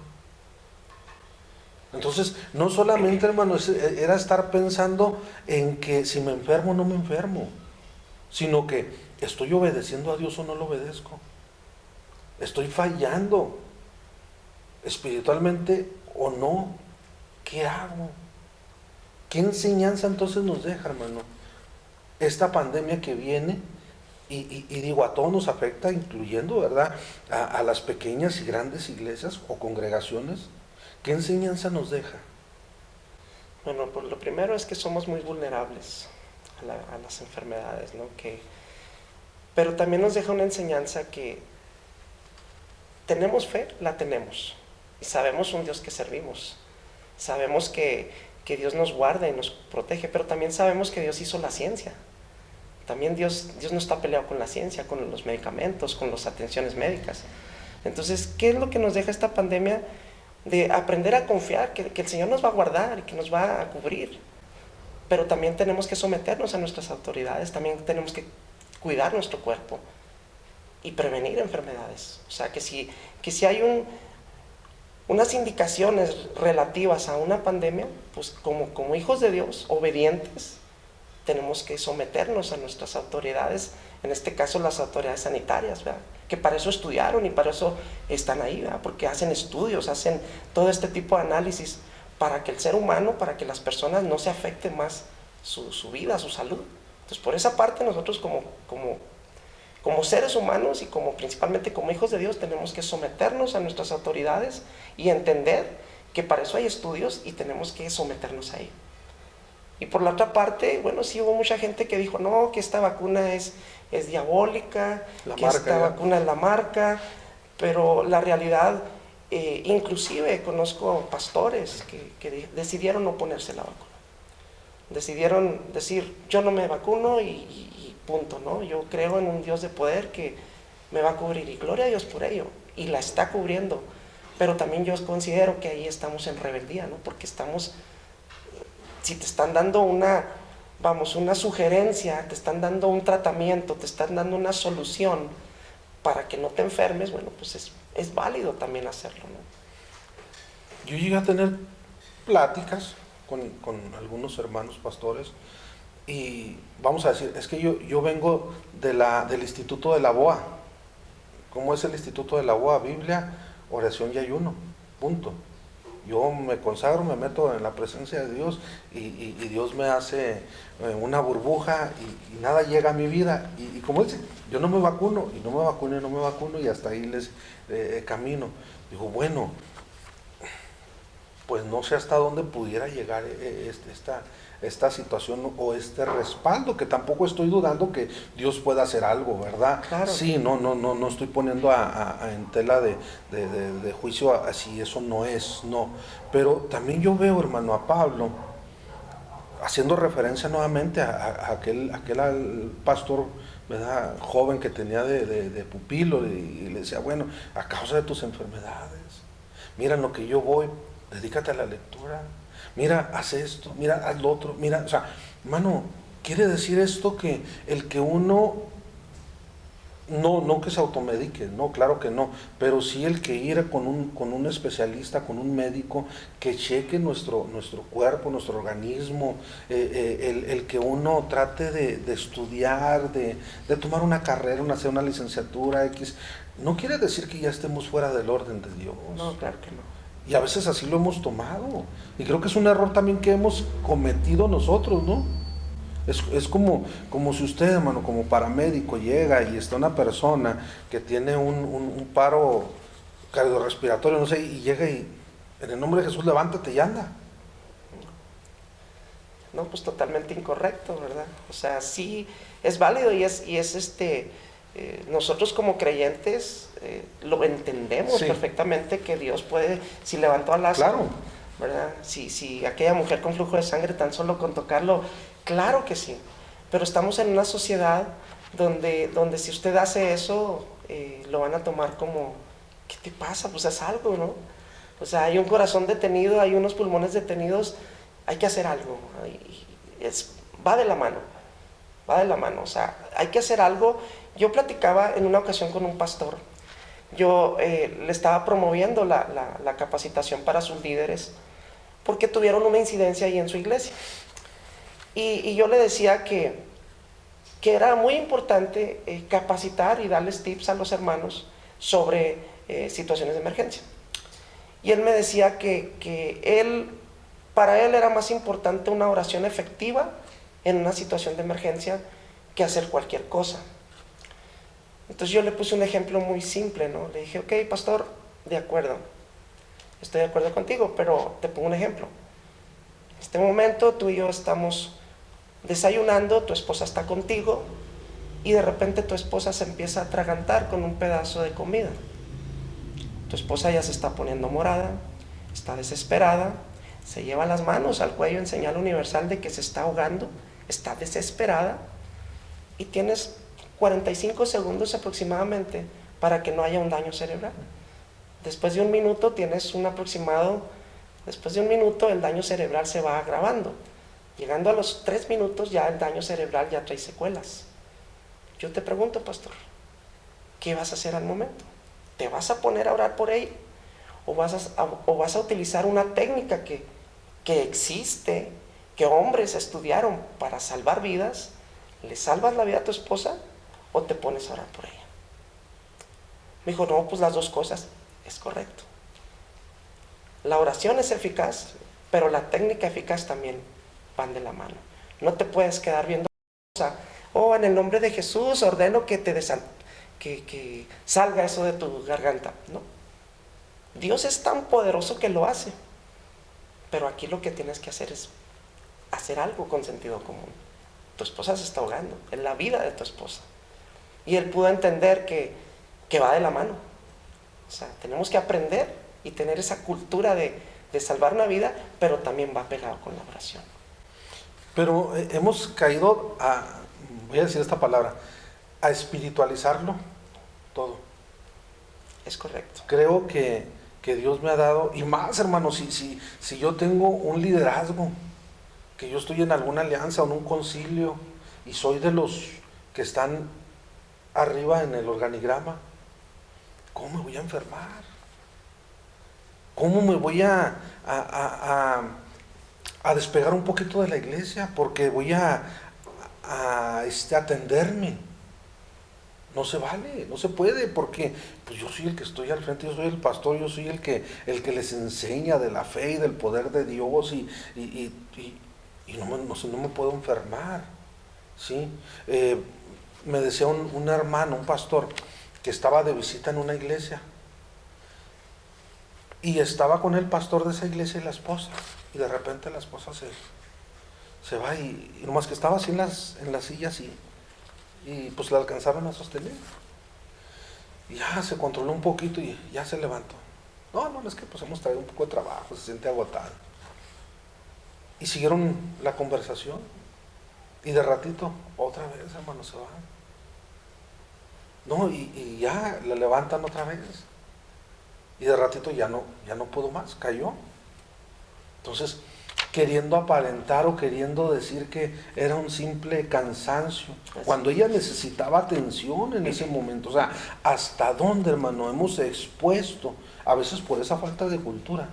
Entonces, no solamente, hermano, era estar pensando en que si me enfermo o no me enfermo, sino que ¿estoy obedeciendo a Dios o no lo obedezco? ¿Estoy fallando espiritualmente o no? ¿Qué hago? ¿Qué enseñanza entonces nos deja, hermano, esta pandemia que viene? Y digo, a todos nos afecta, incluyendo, ¿verdad?, a las pequeñas y grandes iglesias o congregaciones. ¿Qué enseñanza nos deja? Bueno, pues lo primero es que somos muy vulnerables a las enfermedades, ¿no? Pero también nos deja una enseñanza que tenemos fe, la tenemos. Y sabemos un Dios que servimos. Sabemos que Dios nos guarda y nos protege, pero también sabemos que Dios hizo la ciencia. También Dios no está peleado con la ciencia, con los medicamentos, con las atenciones médicas. Entonces, ¿qué es lo que nos deja esta pandemia? De aprender a confiar que el Señor nos va a guardar y que nos va a cubrir. Pero también tenemos que someternos a nuestras autoridades, también tenemos que cuidar nuestro cuerpo y prevenir enfermedades. O sea, que si hay unas indicaciones relativas a una pandemia, pues como hijos de Dios, obedientes, tenemos que someternos a nuestras autoridades, en este caso las autoridades sanitarias, ¿verdad?, que para eso estudiaron y para eso están ahí, ¿verdad?, porque hacen estudios, hacen todo este tipo de análisis para que el ser humano, para que las personas no se afecten más su vida, su salud. Entonces, por esa parte, nosotros como seres humanos y principalmente como hijos de Dios, tenemos que someternos a nuestras autoridades y entender que para eso hay estudios y tenemos que someternos a ello. Y por la otra parte, bueno, sí hubo mucha gente que dijo, no, que esta vacuna es diabólica, esta vacuna es la marca, pero la realidad, Inclusive conozco pastores que decidieron no ponerse la vacuna. Decidieron decir, yo no me vacuno y punto, ¿no? Yo creo en un Dios de poder que me va a cubrir y gloria a Dios por ello. Y la está cubriendo. Pero también yo considero que ahí estamos en rebeldía, ¿no? Porque estamos, si te están dando una sugerencia, te están dando un tratamiento, te están dando una solución para que no te enfermes, bueno, pues es válido también hacerlo, ¿no? Yo llegué a tener pláticas con algunos hermanos pastores y vamos a decir, es que yo vengo del Instituto de la BOA. ¿Cómo es el Instituto de la BOA? Biblia, oración y ayuno, punto. Yo me consagro, me meto en la presencia de Dios y Dios me hace una burbuja y nada llega a mi vida. Y como dice, yo no me vacuno, y no me vacuno, y no me vacuno, y hasta ahí les camino. Digo, bueno, pues no sé hasta dónde pudiera llegar esta situación o este respaldo, que tampoco estoy dudando que Dios pueda hacer algo, ¿verdad? Claro. Sí, no estoy poniendo en tela de juicio así, eso no es, no. Pero también yo veo, hermano, a Pablo, haciendo referencia nuevamente a aquel pastor, ¿verdad?, joven que tenía de pupilo, y le decía, bueno, a causa de tus enfermedades, mira en lo que yo voy, dedícate a la lectura, mira, haz esto, mira, haz lo otro, mira, o sea, hermano, quiere decir esto que el que uno, no que se automedique, no, claro que no, pero sí el que ir con un especialista, con un médico, que cheque nuestro cuerpo, nuestro organismo, el que uno trate de estudiar, de tomar una carrera, hacer una licenciatura X, no quiere decir que ya estemos fuera del orden de Dios. No, claro que no. Y a veces así lo hemos tomado. Y creo que es un error también que hemos cometido nosotros, ¿no? Es como si usted, hermano, como paramédico, llega y está una persona que tiene un paro cardiorrespiratorio, no sé, y llega y en el nombre de Jesús levántate y anda. No, pues totalmente incorrecto, ¿verdad? O sea, sí es válido y es nosotros como creyentes lo entendemos Sí. perfectamente que Dios puede, si levantó a Lázaro, Claro. ¿verdad? Si aquella mujer con flujo de sangre tan solo con tocarlo, claro que sí, pero estamos en una sociedad donde si usted hace eso, lo van a tomar como, ¿qué te pasa? Pues haz algo, ¿no? O sea, hay un corazón detenido, hay unos pulmones detenidos, hay que hacer algo. Va de la mano, o sea, hay que hacer algo. Yo platicaba en una ocasión con un pastor, yo le estaba promoviendo la capacitación para sus líderes, porque tuvieron una incidencia ahí en su iglesia. Y yo le decía que era muy importante capacitar y darles tips a los hermanos sobre situaciones de emergencia. Y él me decía que para él era más importante una oración efectiva en una situación de emergencia que hacer cualquier cosa. Entonces yo le puse un ejemplo muy simple, ¿no? Le dije, ok, pastor, de acuerdo, estoy de acuerdo contigo, pero te pongo un ejemplo. En este momento tú y yo estamos desayunando, tu esposa está contigo y de repente tu esposa se empieza a atragantar con un pedazo de comida. Tu esposa ya se está poniendo morada, está desesperada, se lleva las manos al cuello en señal universal de que se está ahogando, está desesperada y tienes 45 segundos aproximadamente para que no haya un daño cerebral. Después de un minuto tienes un aproximado, después de un minuto el daño cerebral se va agravando. Llegando a los 3 minutos ya el daño cerebral ya trae secuelas. Yo te pregunto, pastor, ¿qué vas a hacer al momento? ¿Te vas a poner a orar por ella? ¿O vas a utilizar una técnica que existe, que hombres estudiaron para salvar vidas? ¿Le salvas la vida a tu esposa o te pones a orar por ella? Me dijo, no, pues las dos cosas. Es correcto. La oración es eficaz, pero la técnica eficaz también van de la mano. No te puedes quedar viendo, en el nombre de Jesús ordeno que que salga eso de tu garganta. No. Dios es tan poderoso que lo hace. Pero aquí lo que tienes que hacer es hacer algo con sentido común. Tu esposa se está ahogando, en la vida de tu esposa. Y él pudo entender que va de la mano. O sea, tenemos que aprender y tener esa cultura de salvar una vida, pero también va pegado con la oración. Pero hemos caído voy a decir esta palabra, a espiritualizarlo todo. Es correcto. Creo que Dios me ha dado, y más hermano, si yo tengo un liderazgo, que yo estoy en alguna alianza o en un concilio, y soy de los que están arriba en el organigrama, ¿cómo me voy a enfermar? ¿Cómo me voy a despegar un poquito de la iglesia? Porque voy a atenderme. No se vale, no se puede, porque pues yo soy el que estoy al frente, yo soy el pastor, yo soy el que les enseña de la fe y del poder de Dios, y no me puedo enfermar, ¿sí? Me decía un hermano, un pastor, que estaba de visita en una iglesia, y estaba con el pastor de esa iglesia y la esposa, y de repente la esposa se va, y nomás que estaba así en la silla así, y pues la alcanzaron a sostener, y ya se controló un poquito y ya se levantó. No, es que pues hemos traído un poco de trabajo, se siente agotado. Y siguieron la conversación, y de ratito otra vez, hermano, se va. No, y ya la levantan otra vez, y de ratito ya no pudo más, cayó. Entonces, queriendo aparentar o queriendo decir que era un simple cansancio, cuando ella necesitaba atención en ese momento. O sea, ¿hasta dónde, hermano, hemos expuesto, a veces por esa falta de cultura,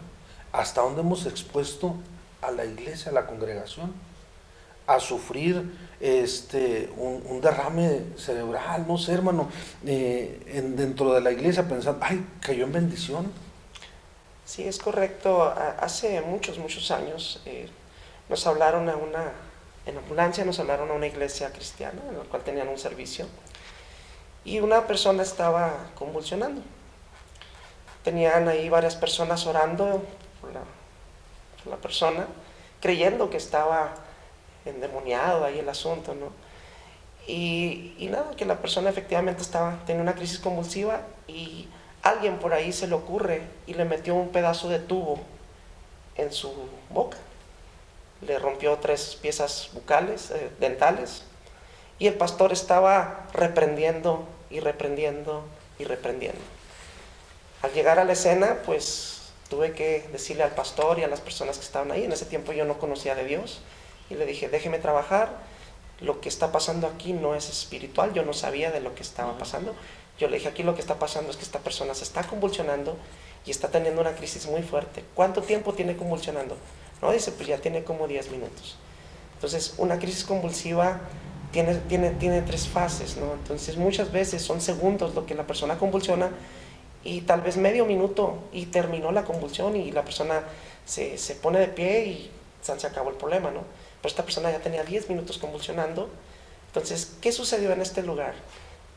hasta dónde hemos expuesto a la iglesia, a la congregación, a sufrir un derrame cerebral? No sé, hermano, dentro de la iglesia pensando, ay, cayó en bendición. Sí, es correcto. Hace muchos años nos hablaron en ambulancia, nos hablaron a una iglesia cristiana en la cual tenían un servicio, y una persona estaba convulsionando. Tenían ahí varias personas orando por la persona, creyendo que estaba endemoniado ahí el asunto, ¿no? Y nada, que la persona efectivamente tenía una crisis convulsiva, y alguien por ahí se le ocurre y le metió un pedazo de tubo en su boca. Le rompió 3 piezas bucales, dentales, y el pastor estaba reprendiendo y reprendiendo y reprendiendo. Al llegar a la escena, pues tuve que decirle al pastor y a las personas que estaban ahí, en ese tiempo yo no conocía de Dios, y le dije, déjeme trabajar, lo que está pasando aquí no es espiritual, yo no sabía de lo que estaba pasando. Yo le dije, aquí lo que está pasando es que esta persona se está convulsionando y está teniendo una crisis muy fuerte. ¿Cuánto tiempo tiene convulsionando? No, dice, pues ya tiene como 10 minutos. Entonces, una crisis convulsiva tiene 3 fases, ¿no? Entonces, muchas veces son segundos lo que la persona convulsiona, y tal vez medio minuto y terminó la convulsión y la persona se pone de pie y se acabó el problema, ¿no? Pero esta persona ya tenía 10 minutos convulsionando. Entonces, ¿qué sucedió en este lugar?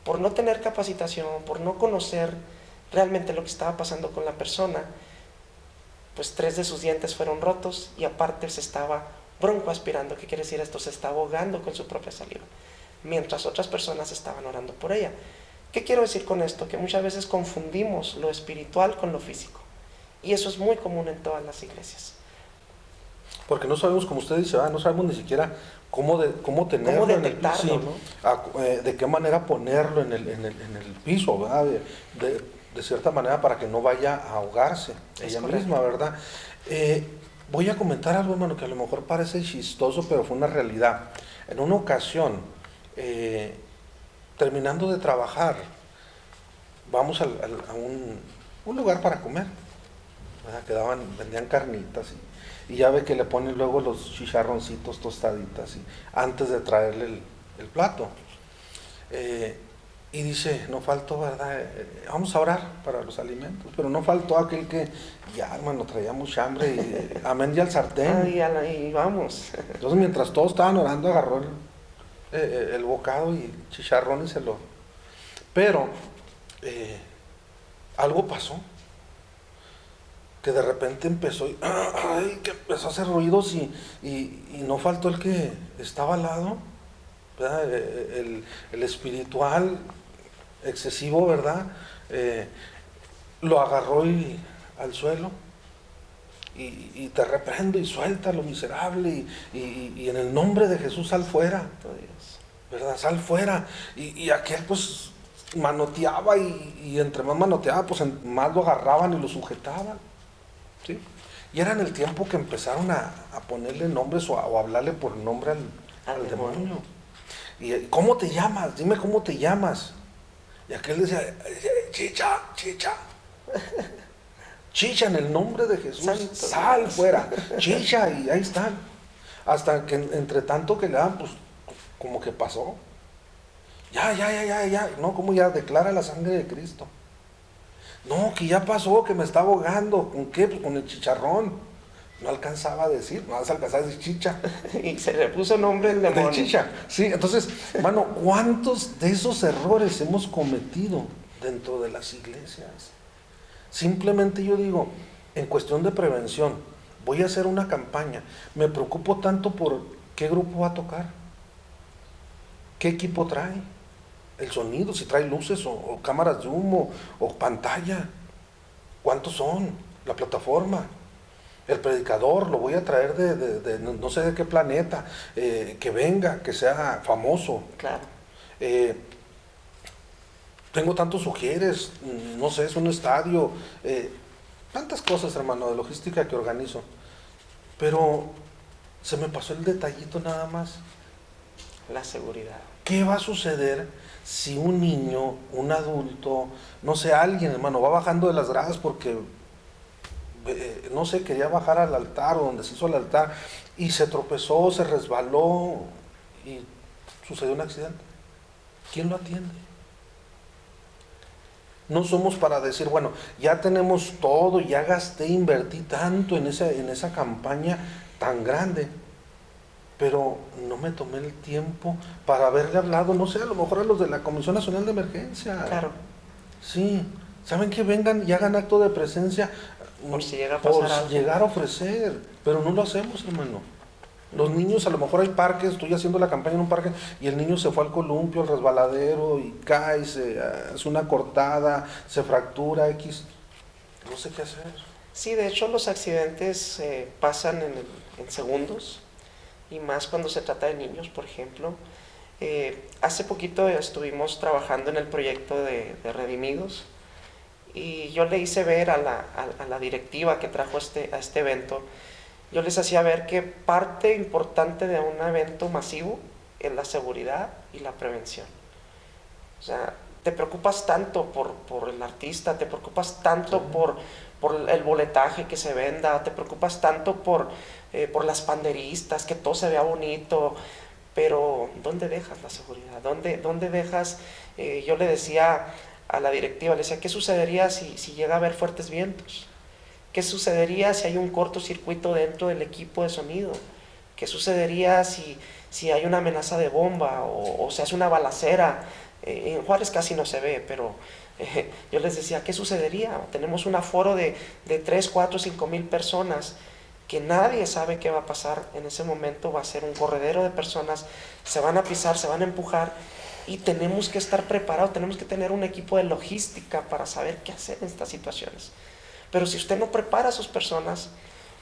Por no tener capacitación, por no conocer realmente lo que estaba pasando con la persona, pues 3 de sus dientes fueron rotos, y aparte se estaba broncoaspirando. ¿Qué quiere decir esto? Se está ahogando con su propia saliva, mientras otras personas estaban orando por ella. ¿Qué quiero decir con esto? Que muchas veces confundimos lo espiritual con lo físico, y eso es muy común en todas las iglesias. Porque no sabemos, como usted dice, no sabemos ni siquiera cómo tenerlo, cómo detectarlo, en el, ¿no? de qué manera ponerlo en el piso, ¿verdad? De cierta manera, para que no vaya a ahogarse ella misma, ¿verdad? Voy a comentar algo, hermano, que a lo mejor parece chistoso, pero fue una realidad. En una ocasión, terminando de trabajar, vamos a un lugar para comer, ¿verdad? Vendían carnitas, y ya ve que le ponen luego los chicharroncitos tostaditas antes de traerle el plato. Y dice, no faltó, ¿verdad? Vamos a orar para los alimentos, pero no faltó aquel que ya, hermano, traía mucha hambre, y amén, y al sartén. Y vamos. Entonces, mientras todos estaban orando, agarró el bocado y chicharrón y se lo... Pero algo pasó, que de repente empezó, que empezó a hacer ruidos, y no faltó el que estaba al lado, ¿verdad? El espiritual excesivo, ¿verdad? Lo agarró y al suelo y te reprendo y suéltalo, miserable, y en el nombre de Jesús sal fuera, Santo Dios. ¿verdad? Sal fuera. Y aquel pues manoteaba y entre más manoteaba, pues más lo agarraban y lo sujetaban, ¿sí? Y era en el tiempo que empezaron a ponerle nombres o a hablarle por nombre al demonio. Y ¿cómo te llamas? Dime cómo te llamas. Y aquel decía, chicha, chicha. Chicha en el nombre de Jesús, Santo sal Dios. fuera, chicha, y ahí están. Hasta que entre tanto que le dan, pues como que pasó. Ya, no, como ya declara la sangre de Cristo. No, que ya pasó, que me está ahogando. ¿Con qué? Pues con el chicharrón. No alcanzaba a decir, no alcanzaba a decir chicha. Y se le puso nombre el De demonio. chicha. Sí, entonces, hermano, ¿cuántos de esos errores hemos cometido dentro de las iglesias? Simplemente yo digo, en cuestión de prevención, voy a hacer una campaña. Me preocupo tanto por qué grupo va a tocar, qué equipo trae, el sonido, si trae luces o cámaras de humo o pantalla, cuántos son, la plataforma, el predicador, lo voy a traer de no sé de qué planeta, que venga, que sea famoso. Claro. Tengo tantos sugieres, no sé, es un estadio, tantas cosas, hermano, de logística que organizo. Pero se me pasó el detallito nada más. La seguridad. ¿Qué va a suceder si un niño, un adulto, no sé, alguien, hermano, va bajando de las gradas porque, no sé, quería bajar al altar o donde se hizo el altar y se tropezó, se resbaló y sucedió un accidente? ¿Quién lo atiende? No somos para decir, bueno, ya tenemos todo, ya gasté, invertí tanto en esa campaña tan grande, pero no me tomé el tiempo para haberle hablado, no sé, a lo mejor a los de la Comisión Nacional de Emergencia. Claro. Sí, ¿saben que vengan y hagan acto de presencia? Por si llega a pasar por algo. llegar a ofrecer, pero no lo hacemos, hermano. Los niños, a lo mejor hay parques, estoy haciendo la campaña en un parque y el niño se fue al columpio, al resbaladero y cae, se hace una cortada, se fractura X, no sé qué hacer. Sí, de hecho los accidentes pasan en segundos y más cuando se trata de niños, por ejemplo. Hace poquito estuvimos trabajando en el proyecto de Redimidos y yo le hice ver a la directiva que trajo a este evento, yo les hacía ver que parte importante de un evento masivo es la seguridad y la prevención. O sea, te preocupas tanto por el artista, te preocupas tanto por el boletaje que se venda, te preocupas tanto por las panderistas, que todo se vea bonito, pero ¿dónde dejas la seguridad? ¿Dónde dejas? Yo le decía a la directiva, le decía, ¿qué sucedería si llega a haber fuertes vientos? ¿Qué sucedería si hay un cortocircuito dentro del equipo de sonido? ¿Qué sucedería si hay una amenaza de bomba o se hace una balacera? En Juárez casi no se ve, pero yo les decía, ¿qué sucedería? Tenemos un aforo de 3, 4, 5 mil personas que nadie sabe qué va a pasar en ese momento. Va a ser un corredero de personas, se van a pisar, se van a empujar y tenemos que estar preparados, tenemos que tener un equipo de logística para saber qué hacer en estas situaciones. Pero si usted no prepara a sus personas,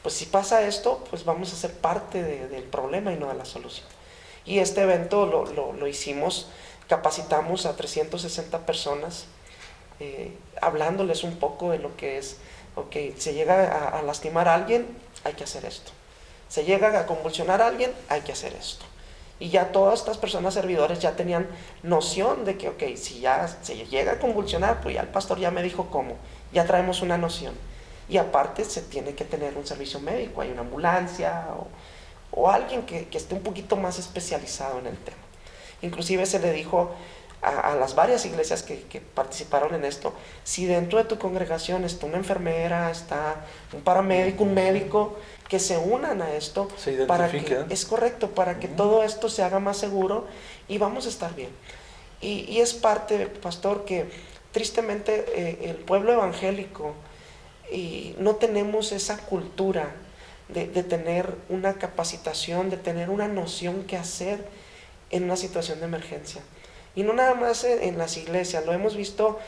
pues si pasa esto, pues vamos a ser parte del problema y no de la solución. Y este evento lo hicimos, capacitamos a 360 personas, hablándoles un poco de lo que es, ok, se llega a lastimar a alguien, hay que hacer esto. Se llega a convulsionar a alguien, hay que hacer esto. Y ya todas estas personas servidores ya tenían noción de que, ok, si ya se llega a convulsionar, pues ya el pastor ya me dijo cómo, ya traemos una noción. Y aparte se tiene que tener un servicio médico, hay una ambulancia o alguien que esté un poquito más especializado en el tema. Inclusive se le dijo a las varias iglesias que participaron en esto, si dentro de tu congregación está una enfermera, está un paramédico, un médico, que se unan a esto, para que, es correcto, para que todo esto se haga más seguro y vamos a estar bien. Y es parte, pastor, que tristemente el pueblo evangélico no tenemos esa cultura de tener una capacitación, de tener una noción que hacer en una situación de emergencia. Y no nada más en las iglesias, lo hemos visto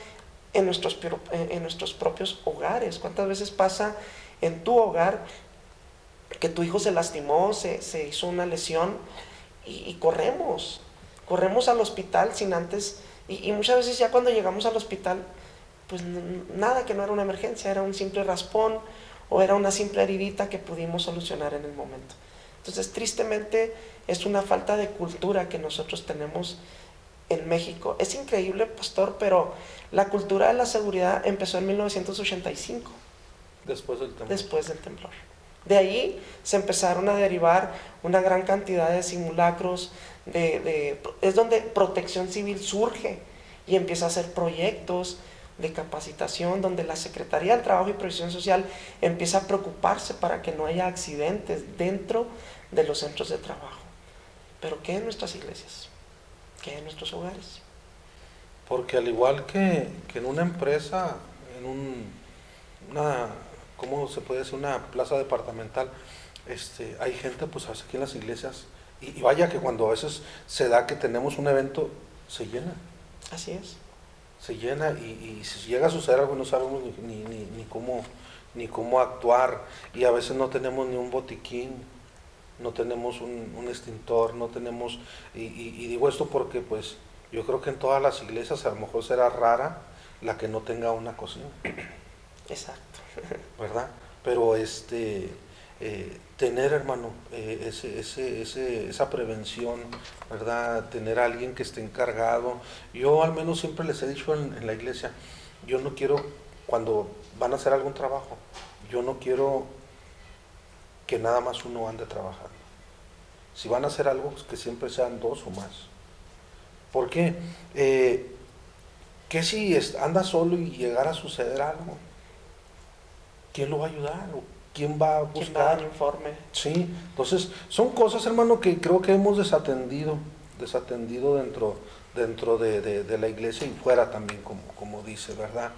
en nuestros propios hogares. ¿Cuántas veces pasa en tu hogar que tu hijo se lastimó, se hizo una lesión y corremos al hospital sin antes, y muchas veces ya cuando llegamos al hospital, pues nada, que no era una emergencia, era un simple raspón o era una simple heridita que pudimos solucionar en el momento. Entonces, tristemente, es una falta de cultura que nosotros tenemos en México. Es increíble, pastor, pero la cultura de la seguridad empezó en 1985. Después del temblor. Después del temblor. De ahí se empezaron a derivar una gran cantidad de simulacros, es donde Protección Civil surge y empieza a hacer proyectos de capacitación, donde la Secretaría del Trabajo y Previsión Social empieza a preocuparse para que no haya accidentes dentro de los centros de trabajo. Pero ¿qué en nuestras iglesias? ¿Qué en nuestros hogares? Porque al igual que en una empresa, una, ¿cómo se puede decir? Una plaza departamental, hay gente, pues aquí en las iglesias, y vaya que cuando a veces se da que tenemos un evento, se llena. Así es. Se llena y si llega a suceder algo no sabemos ni cómo actuar, y a veces no tenemos ni un botiquín, no tenemos un extintor, no tenemos, y digo esto porque pues yo creo que en todas las iglesias a lo mejor será rara la que no tenga una cocina. Exacto. ¿Verdad? Pero tener, hermano, esa prevención, ¿verdad? Tener a alguien que esté encargado. Yo al menos siempre les he dicho en la iglesia, yo no quiero, cuando van a hacer algún trabajo, yo no quiero que nada más uno ande trabajando. Si van a hacer algo, pues que siempre sean dos o más. ¿Por qué? ¿Qué si anda solo y llegara a suceder algo? ¿Quién lo va a ayudar? ¿Quién va a buscar? ¿Quién va a dar informe? Sí, entonces son cosas, hermano, que creo que hemos desatendido dentro de la iglesia y fuera también, como dice, ¿verdad?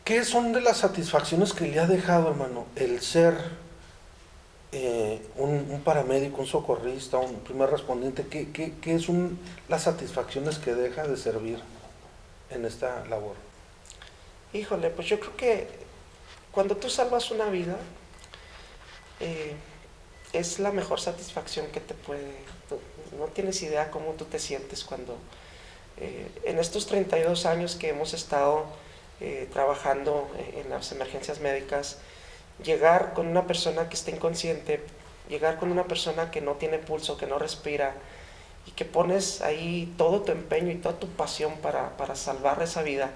¿Qué son de las satisfacciones que le ha dejado, hermano, el ser un paramédico, un socorrista, un primer respondiente? ¿Qué son las satisfacciones que deja de servir en esta labor? Híjole, pues yo creo que cuando tú salvas una vida, es la mejor satisfacción que te puede. No tienes idea cómo tú te sientes cuando, en estos 32 años que hemos estado trabajando en las emergencias médicas, llegar con una persona que está inconsciente, llegar con una persona que no tiene pulso, que no respira, y que pones ahí todo tu empeño y toda tu pasión para salvar esa vida.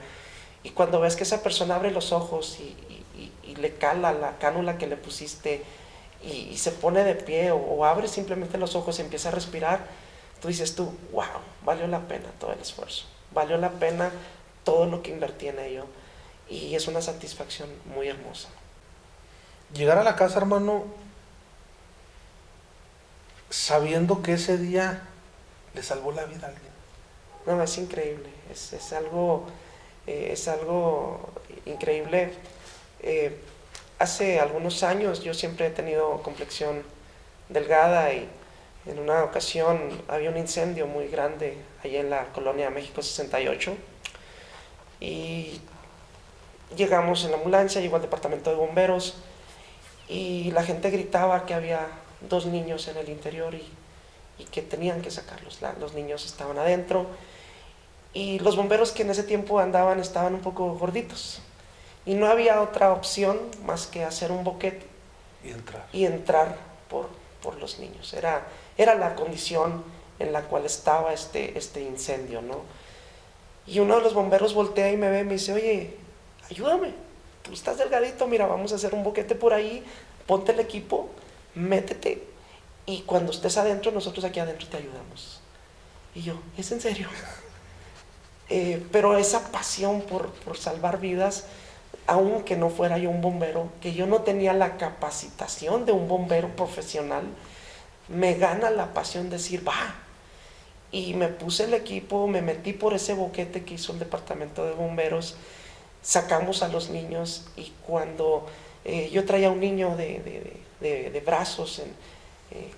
Y cuando ves que esa persona abre los ojos y le cala la cánula que le pusiste y se pone de pie o abre simplemente los ojos y empieza a respirar, tú dices wow, valió la pena todo el esfuerzo, valió la pena todo lo que invertí en ello, y es una satisfacción muy hermosa. Llegar a la casa, hermano, sabiendo que ese día le salvó la vida a alguien. No, es increíble, es algo increíble. Hace algunos años yo siempre he tenido complexión delgada, y en una ocasión había un incendio muy grande allá en la colonia México 68, y llegamos en la ambulancia, llegó al departamento de bomberos y la gente gritaba que había 2 niños en el interior y que tenían que sacarlos. Los niños estaban adentro, y los bomberos que en ese tiempo andaban estaban un poco gorditos, y no había otra opción más que hacer un boquete y entrar por los niños. Era la condición en la cual estaba este incendio, ¿no? Y uno de los bomberos voltea y me ve y me dice, oye, ayúdame, tú estás delgadito, mira, vamos a hacer un boquete por ahí, ponte el equipo, métete, y cuando estés adentro, nosotros aquí adentro te ayudamos. Y yo, ¿es en serio? Pero esa pasión por salvar vidas, aunque no fuera yo un bombero, que yo no tenía la capacitación de un bombero profesional, me gana la pasión de decir, va. Y me puse el equipo, me metí por ese boquete que hizo el departamento de bomberos, sacamos a los niños, y cuando yo traía un niño de brazos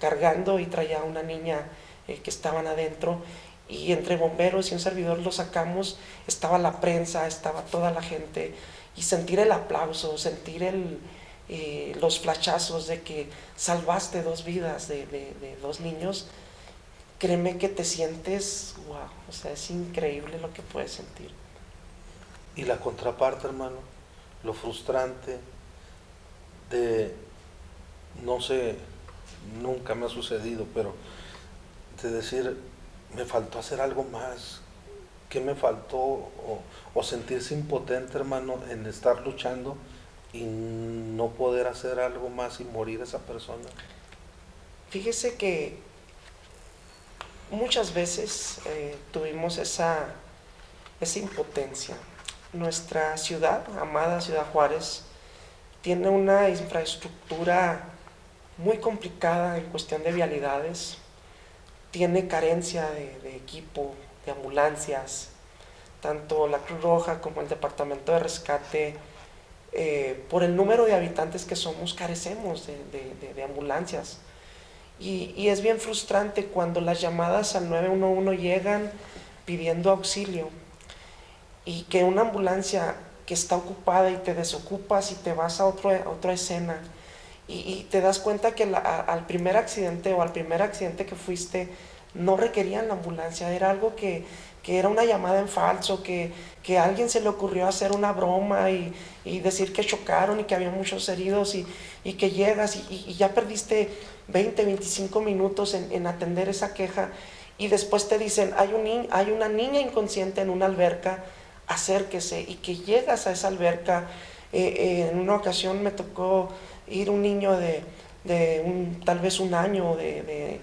cargando, y traía una niña que estaban adentro, y entre bomberos y un servidor lo sacamos, estaba la prensa, estaba toda la gente, y sentir el aplauso, sentir los flashazos de que salvaste 2 vidas de 2 niños, créeme que te sientes, wow, o sea, es increíble lo que puedes sentir. Y la contraparte, hermano, lo frustrante de, no sé, nunca me ha sucedido, pero de decir, me faltó hacer algo más, ¿qué me faltó? O sentirse impotente, hermano, en estar luchando y no poder hacer algo más y morir esa persona. Fíjese que muchas veces tuvimos esa impotencia. Nuestra ciudad, amada Ciudad Juárez, tiene una infraestructura muy complicada en cuestión de vialidades, tiene carencia de equipo, de ambulancias, tanto la Cruz Roja como el Departamento de Rescate, por el número de habitantes que somos, carecemos de ambulancias. Y es bien frustrante cuando las llamadas al 911 llegan pidiendo auxilio y que una ambulancia que está ocupada y te desocupas y te vas a otra escena y te das cuenta que al primer accidente o al primer accidente que fuiste no requerían la ambulancia, era algo que era una llamada en falso, que a alguien se le ocurrió hacer una broma y decir que chocaron y que había muchos heridos y que llegas y ya perdiste 20, 25 minutos en atender esa queja y después te dicen hay una niña inconsciente en una alberca, acérquese, y que llegas a esa alberca. En una ocasión me tocó ir un niño tal vez un año de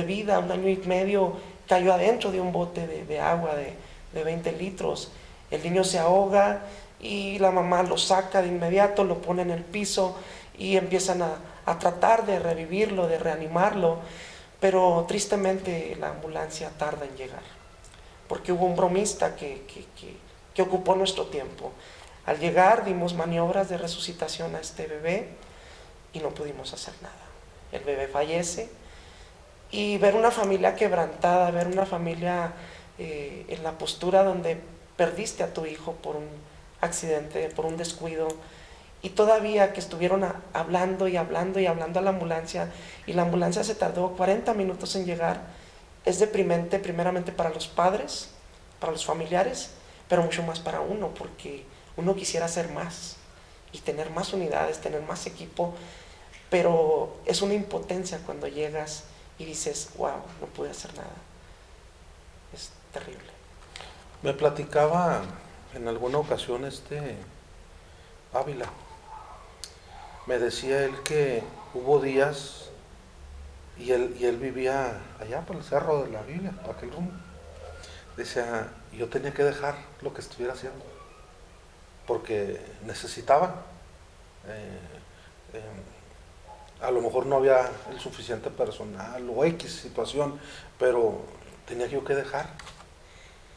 vida, 1 año y medio, cayó adentro de un bote de agua de 20 litros. El niño se ahoga y la mamá lo saca de inmediato, lo pone en el piso y empiezan a tratar de revivirlo, de reanimarlo, pero tristemente la ambulancia tarda en llegar, porque hubo un bromista que ocupó nuestro tiempo. Al llegar dimos maniobras de resucitación a este bebé y no pudimos hacer nada. El bebé fallece y ver una familia quebrantada, ver una familia en la postura donde perdiste a tu hijo por un accidente, por un descuido, y todavía que estuvieron hablando y hablando y hablando a la ambulancia, y la ambulancia se tardó 40 minutos en llegar, es deprimente primeramente para los padres, para los familiares, pero mucho más para uno, porque uno quisiera hacer más y tener más unidades, tener más equipo, pero es una impotencia cuando llegas y dices, wow, no pude hacer nada. Es terrible. Me platicaba en alguna ocasión Ávila, me decía él que hubo días y él vivía allá por el cerro de la Biblia, por aquel rumbo. Decía, yo tenía que dejar lo que estuviera haciendo porque necesitaba. A lo mejor no había el suficiente personal o X situación, pero tenía yo que dejar.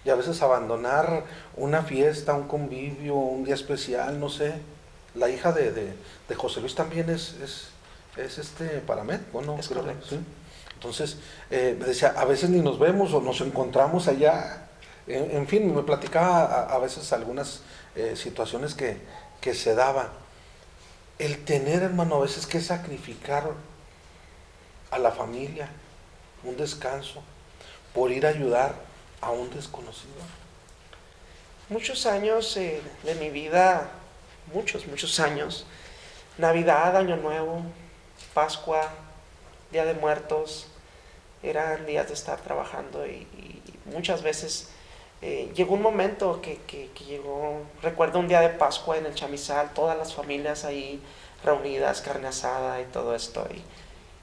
Y a veces abandonar una fiesta, un convivio, un día especial, no sé. La hija de José Luis también es paramédico, ¿no? Es correcto. ¿Sí? Entonces, me decía, a veces ni nos vemos o nos encontramos allá. En fin, me platicaba a veces algunas situaciones que se daban. El tener, hermano, a veces que sacrificar a la familia un descanso por ir a ayudar a un desconocido. Muchos años de mi vida, muchos años, Navidad, Año Nuevo, Pascua, Día de Muertos, eran días de estar trabajando y muchas veces llegó un momento que llegó, recuerdo un día de Pascua en el Chamizal, todas las familias ahí reunidas, carne asada y todo esto,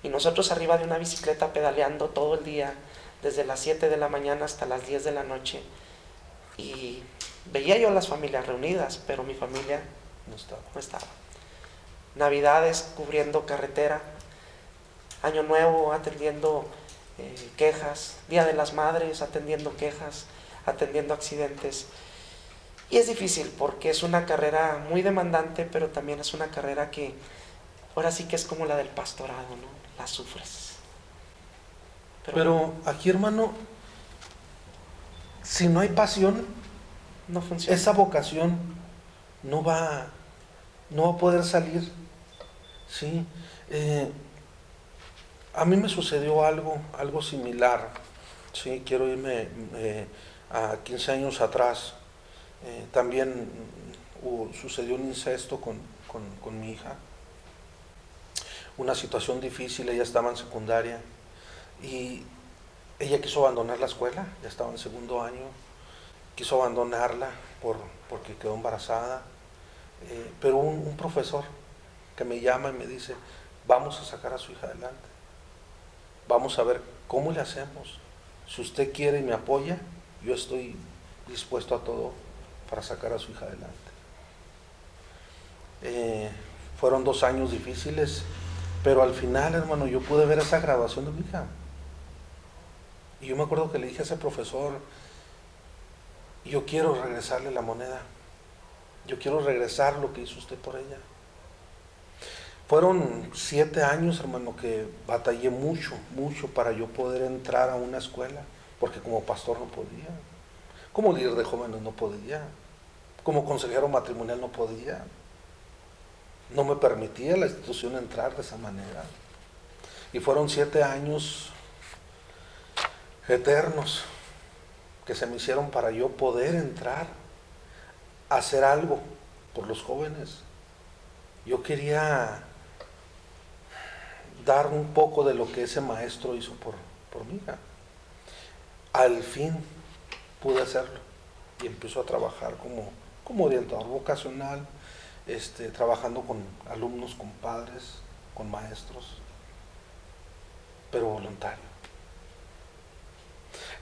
y nosotros arriba de una bicicleta pedaleando todo el día, desde las 7 de la mañana hasta las 10 de la noche, y veía yo a las familias reunidas, pero mi familia no estaba. Navidades cubriendo carretera, Año Nuevo atendiendo quejas, Día de las Madres atendiendo quejas, atendiendo accidentes. Y es difícil porque es una carrera muy demandante, pero también es una carrera que ahora sí que es como la del pastorado, ¿no? La sufres. Pero aquí, hermano, si no hay pasión, No funciona. esa vocación no va a poder salir. ¿Sí? A mí me sucedió algo similar. ¿Sí? Quiero irme a 15 años atrás. También sucedió un incesto con mi hija. Una situación difícil, ella estaba en secundaria y ella quiso abandonar la escuela, ya estaba en segundo año, quiso abandonarla porque quedó embarazada, pero un profesor que me llama y me dice, vamos a sacar a su hija adelante, vamos a ver cómo le hacemos, si usted quiere y me apoya, yo estoy dispuesto a todo para sacar a su hija adelante. Fueron 2 años difíciles, pero al final, hermano, yo pude ver esa graduación de mi hija. Y yo me acuerdo que le dije a ese profesor, yo quiero regresarle la moneda, yo quiero regresar lo que hizo usted por ella. Fueron 7 años, hermano, que batallé mucho para yo poder entrar a una escuela, porque como pastor no podía, como líder de jóvenes no podía, como consejero matrimonial no podía, no me permitía la institución entrar de esa manera. Y fueron 7 años eternos que se me hicieron para yo poder entrar a hacer algo por los jóvenes. Yo quería dar un poco de lo que ese maestro hizo por mi hija. Al fin pude hacerlo y empiezo a trabajar como orientador vocacional, trabajando con alumnos, con padres, con maestros, pero voluntario.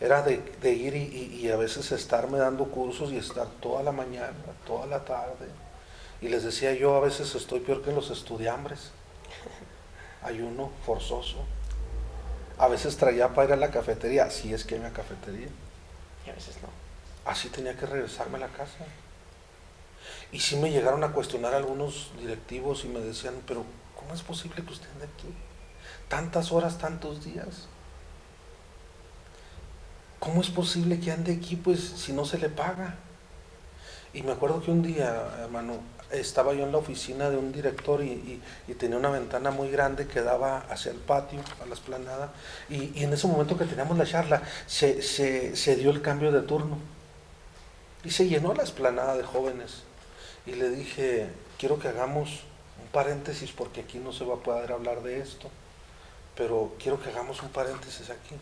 Era de ir y a veces estarme dando cursos y estar toda la mañana, toda la tarde. Y les decía yo, a veces estoy peor que los estudiambres. Ayuno forzoso. A veces traía para ir a la cafetería, si es que hay una cafetería. Y a veces no. Así tenía que regresarme a la casa. Y sí me llegaron a cuestionar algunos directivos y me decían, pero ¿cómo es posible que usted ande aquí? Tantas horas, tantos días. ¿Cómo es posible que ande aquí pues si no se le paga? Y me acuerdo que un día, hermano, estaba yo en la oficina de un director y tenía una ventana muy grande que daba hacia el patio, a la explanada, y en ese momento que teníamos la charla, se dio el cambio de turno y se llenó la explanada de jóvenes. Y le dije, quiero que hagamos un paréntesis porque aquí no se va a poder hablar de esto, pero quiero que hagamos un paréntesis aquí.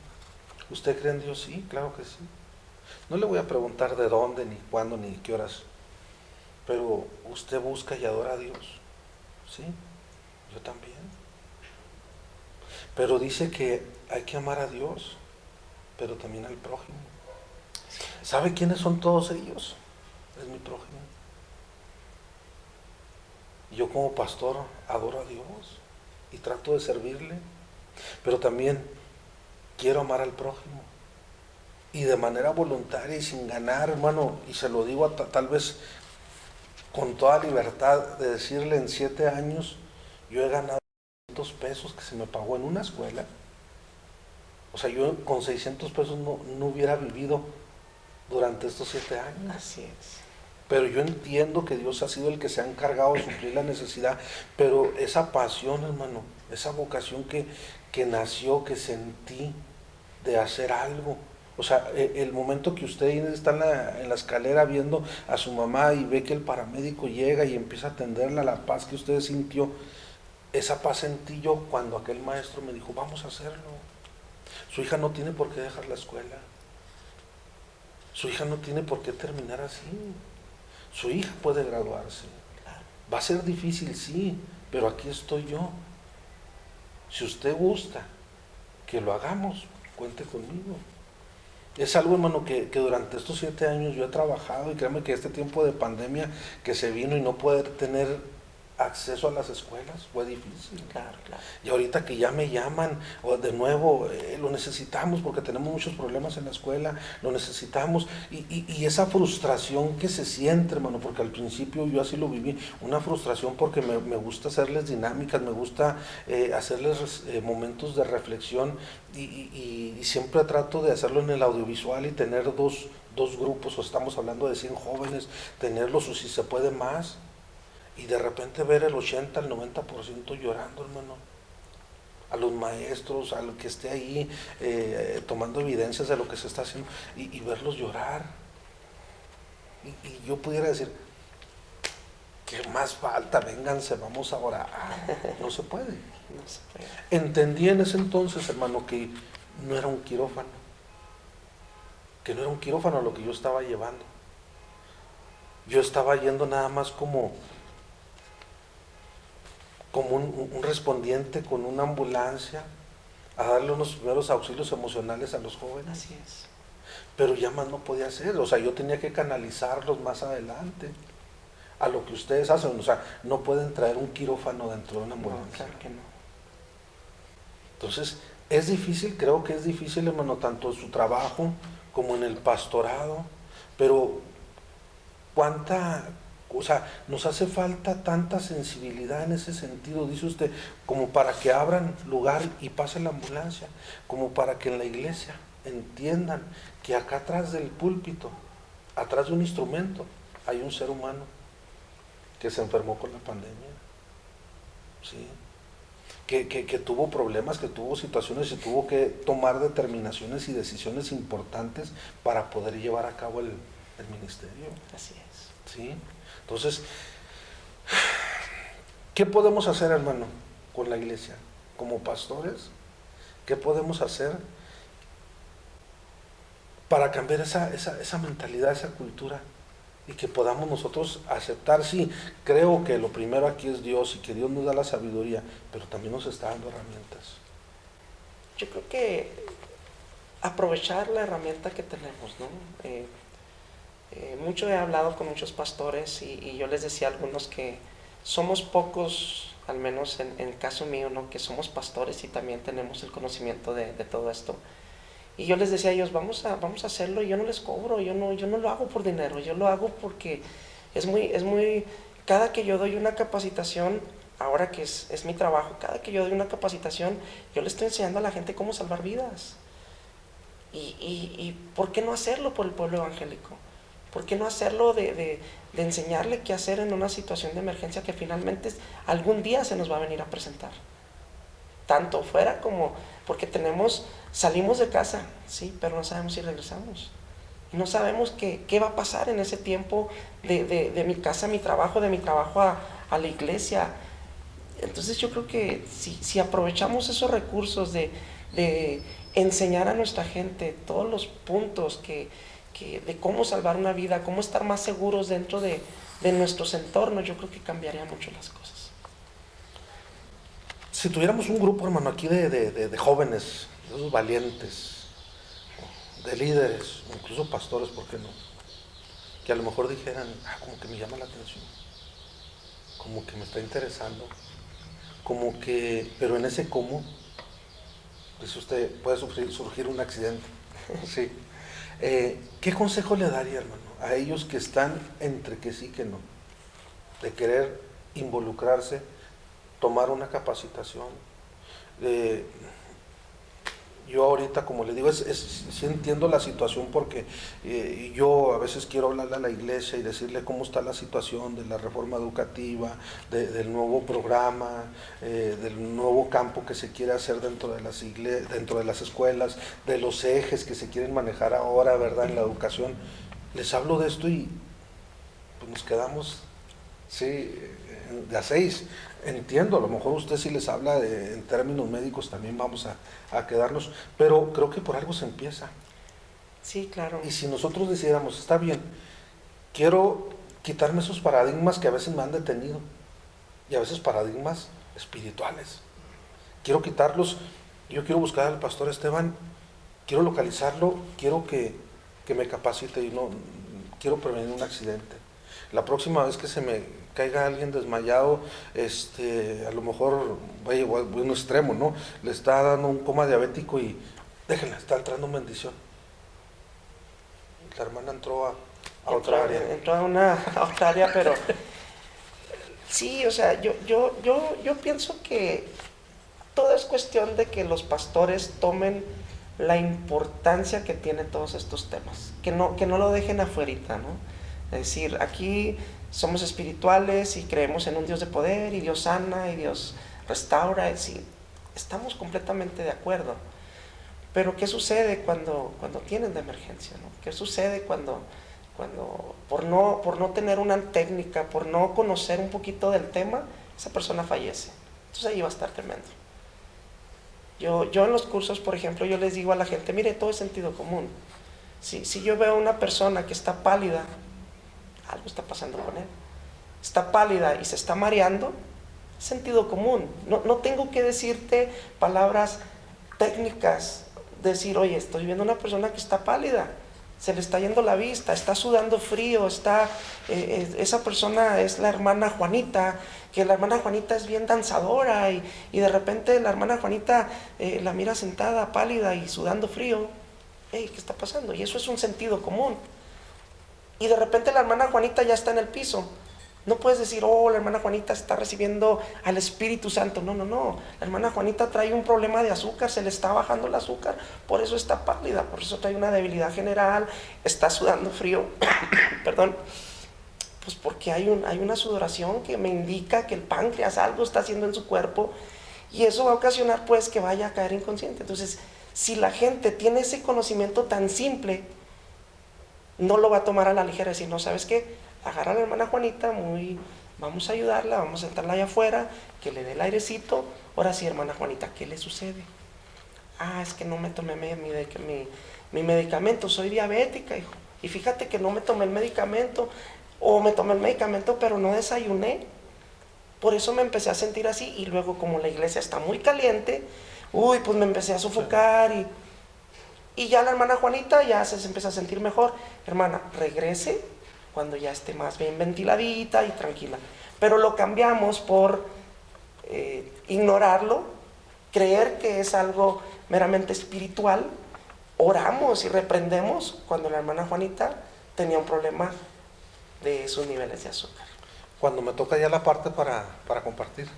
¿Usted cree en Dios? Sí, claro que sí. No le voy a preguntar de dónde, ni cuándo, ni qué horas, pero usted busca y adora a Dios. Sí, yo también. Pero dice que hay que amar a Dios, pero también al prójimo. ¿Sabe quiénes son todos ellos? Es mi prójimo. Yo como pastor adoro a Dios y trato de servirle, pero también quiero amar al prójimo. Y de manera voluntaria y sin ganar, hermano, y se lo digo tal vez con toda libertad de decirle, en 7 años yo he ganado 600 pesos que se me pagó en una escuela. O sea, yo con 600 pesos no hubiera vivido durante estos 7 años. Así es. Pero yo entiendo que Dios ha sido el que se ha encargado de suplir la necesidad, pero esa pasión, hermano, esa vocación que nació, que sentí de hacer algo. O sea, el momento que usted está en la escalera viendo a su mamá y ve que el paramédico llega y empieza a atenderla, la paz que usted sintió, esa paz sentí yo cuando aquel maestro me dijo, vamos a hacerlo. Su hija no tiene por qué dejar la escuela. Su hija no tiene por qué terminar así. Su hija puede graduarse. Va a ser difícil, sí, pero aquí estoy yo. Si usted gusta que lo hagamos, cuente conmigo. Es algo, hermano, que durante estos 7 años yo he trabajado, y créanme que este tiempo de pandemia que se vino y no poder tener acceso a las escuelas fue difícil. Claro, claro. Y ahorita que ya me llaman, o de nuevo, lo necesitamos porque tenemos muchos problemas en la escuela, lo necesitamos. Y esa frustración que se siente, hermano, porque al principio yo así lo viví, una frustración porque me gusta hacerles dinámicas, me gusta hacerles momentos de reflexión y siempre trato de hacerlo en el audiovisual y tener dos grupos, o estamos hablando de 100 jóvenes, tenerlos o si se puede más. Y de repente ver el 80 al 90% llorando, hermano. A los maestros, al que esté ahí tomando evidencias de lo que se está haciendo y verlos llorar. Y yo pudiera decir, ¿qué más falta? Vénganse, vamos a orar. No se puede. No se puede. Entendí en ese entonces, hermano, que no era un quirófano. Que no era un quirófano lo que yo estaba llevando. Yo estaba yendo nada más como un respondiente con una ambulancia a darle unos primeros auxilios emocionales a los jóvenes. Así es. Pero ya más no podía hacer, o sea, yo tenía que canalizarlos más adelante a lo que ustedes hacen, o sea, no pueden traer un quirófano dentro de una ambulancia. No, claro que no. Entonces, es difícil, creo que es difícil, hermano, tanto en su trabajo como en el pastorado, pero o sea, nos hace falta tanta sensibilidad en ese sentido, dice usted, como para que abran lugar y pase la ambulancia, como para que en la iglesia entiendan que acá atrás del púlpito, atrás de un instrumento, hay un ser humano que se enfermó con la pandemia, ¿sí? Que tuvo problemas, que tuvo situaciones y tuvo que tomar determinaciones y decisiones importantes para poder llevar a cabo el ministerio. Así es. ¿Sí? Entonces, ¿qué podemos hacer, hermano, con la iglesia? Como pastores, ¿qué podemos hacer para cambiar esa mentalidad, esa cultura? Y que podamos nosotros aceptar, sí, creo que lo primero aquí es Dios y que Dios nos da la sabiduría, pero también nos está dando herramientas. Yo creo que aprovechar la herramienta que tenemos, ¿no? Mucho he hablado con muchos pastores y yo les decía a algunos que somos pocos, al menos en el caso mío, ¿no? Que somos pastores y también tenemos el conocimiento de todo esto. Y yo les decía a ellos, vamos a hacerlo, y yo no les cobro, yo no lo hago por dinero, yo lo hago porque cada que yo doy una capacitación, ahora que es mi trabajo, cada que yo doy una capacitación, yo le estoy enseñando a la gente cómo salvar vidas. Y ¿por qué no hacerlo por el pueblo evangélico? ¿Por qué no hacerlo de enseñarle qué hacer en una situación de emergencia que finalmente algún día se nos va a venir a presentar? Tanto fuera como, porque salimos de casa, sí, pero no sabemos si regresamos. No sabemos qué va a pasar en ese tiempo de mi casa a mi trabajo, de mi trabajo a la iglesia. Entonces yo creo que si aprovechamos esos recursos de enseñar a nuestra gente todos los puntos de cómo salvar una vida, cómo estar más seguros dentro de nuestros entornos, yo creo que cambiaría mucho las cosas. Si tuviéramos un grupo, hermano, aquí de jóvenes, de esos valientes, de líderes, incluso pastores, ¿por qué no? Que a lo mejor dijeran, como que me llama la atención, como que me está interesando, como que, pero en ese cómo, dice usted, puede surgir un accidente. Sí. ¿Qué consejo le daría, hermano, a ellos que están entre que sí y que no? De querer involucrarse, tomar una capacitación. Yo ahorita, como le digo, sí entiendo la situación porque yo a veces quiero hablarle a la iglesia y decirle cómo está la situación de la reforma educativa, del nuevo programa, del nuevo campo que se quiere hacer dentro de las escuelas, de los ejes que se quieren manejar ahora, ¿verdad?, en la educación. Les hablo de esto y pues nos quedamos, sí, de a 6. Entiendo, a lo mejor usted sí les habla en términos médicos, también vamos a quedarnos, pero creo que por algo se empieza. Sí, claro. Y si nosotros decidiéramos, está bien, quiero quitarme esos paradigmas que a veces me han detenido, y a veces paradigmas espirituales. Quiero quitarlos, yo quiero buscar al pastor Esteban, quiero localizarlo, quiero que me capacite y no quiero prevenir un accidente. La próxima vez que se me caiga alguien desmayado, a lo mejor vaya a un extremo, ¿no? Le está dando un coma diabético y déjenla, está entrando en bendición. La hermana entró a otra área. Entró a otra área, pero sí, o sea, yo pienso que todo es cuestión de que los pastores tomen la importancia que tienen todos estos temas, que no lo dejen afuerita, ¿no? Es decir, aquí somos espirituales y creemos en un Dios de poder y Dios sana y Dios restaura, sí, estamos completamente de acuerdo. Pero ¿qué sucede cuando tienen de emergencia, ¿no? ¿Qué sucede cuando por no tener una técnica, por no conocer un poquito del tema, esa persona fallece? Entonces ahí va a estar tremendo. Yo en los cursos, por ejemplo, yo les digo a la gente, mire, todo es sentido común. Si yo veo a una persona que está pálida, algo está pasando con él. Está pálida y se está mareando, es sentido común. No tengo que decirte palabras técnicas, decir, oye, estoy viendo una persona que está pálida, se le está yendo la vista, está sudando frío, esa persona es la hermana Juanita, que la hermana Juanita es bien danzadora y de repente la hermana Juanita la mira sentada, pálida y sudando frío. Hey, ¿qué está pasando? Y eso es un sentido común. Y de repente la hermana Juanita ya está en el piso. No puedes decir, oh, la hermana Juanita está recibiendo al Espíritu Santo. No. La hermana Juanita trae un problema de azúcar, se le está bajando el azúcar, por eso está pálida, por eso trae una debilidad general, está sudando frío. Perdón. Pues porque hay una sudoración que me indica que el páncreas algo está haciendo en su cuerpo y eso va a ocasionar pues que vaya a caer inconsciente. Entonces, si la gente tiene ese conocimiento tan simple, no lo va a tomar a la ligera, decir, no, ¿sabes qué? Agarra a la hermana Juanita, vamos a ayudarla, vamos a sentarla allá afuera, que le dé el airecito. Ahora sí, hermana Juanita, ¿qué le sucede? Ah, es que no me tomé mi medicamento, soy diabética, hijo. Y fíjate que no me tomé el medicamento, o me tomé el medicamento pero no desayuné. Por eso me empecé a sentir así, y luego como la iglesia está muy caliente, pues me empecé a sofocar y ya la hermana Juanita ya se empieza a sentir mejor. Hermana, regrese cuando ya esté más bien ventiladita y tranquila. Pero lo cambiamos por ignorarlo, creer que es algo meramente espiritual. Oramos y reprendemos cuando la hermana Juanita tenía un problema de sus niveles de azúcar. Cuando me toca ya la parte para compartir,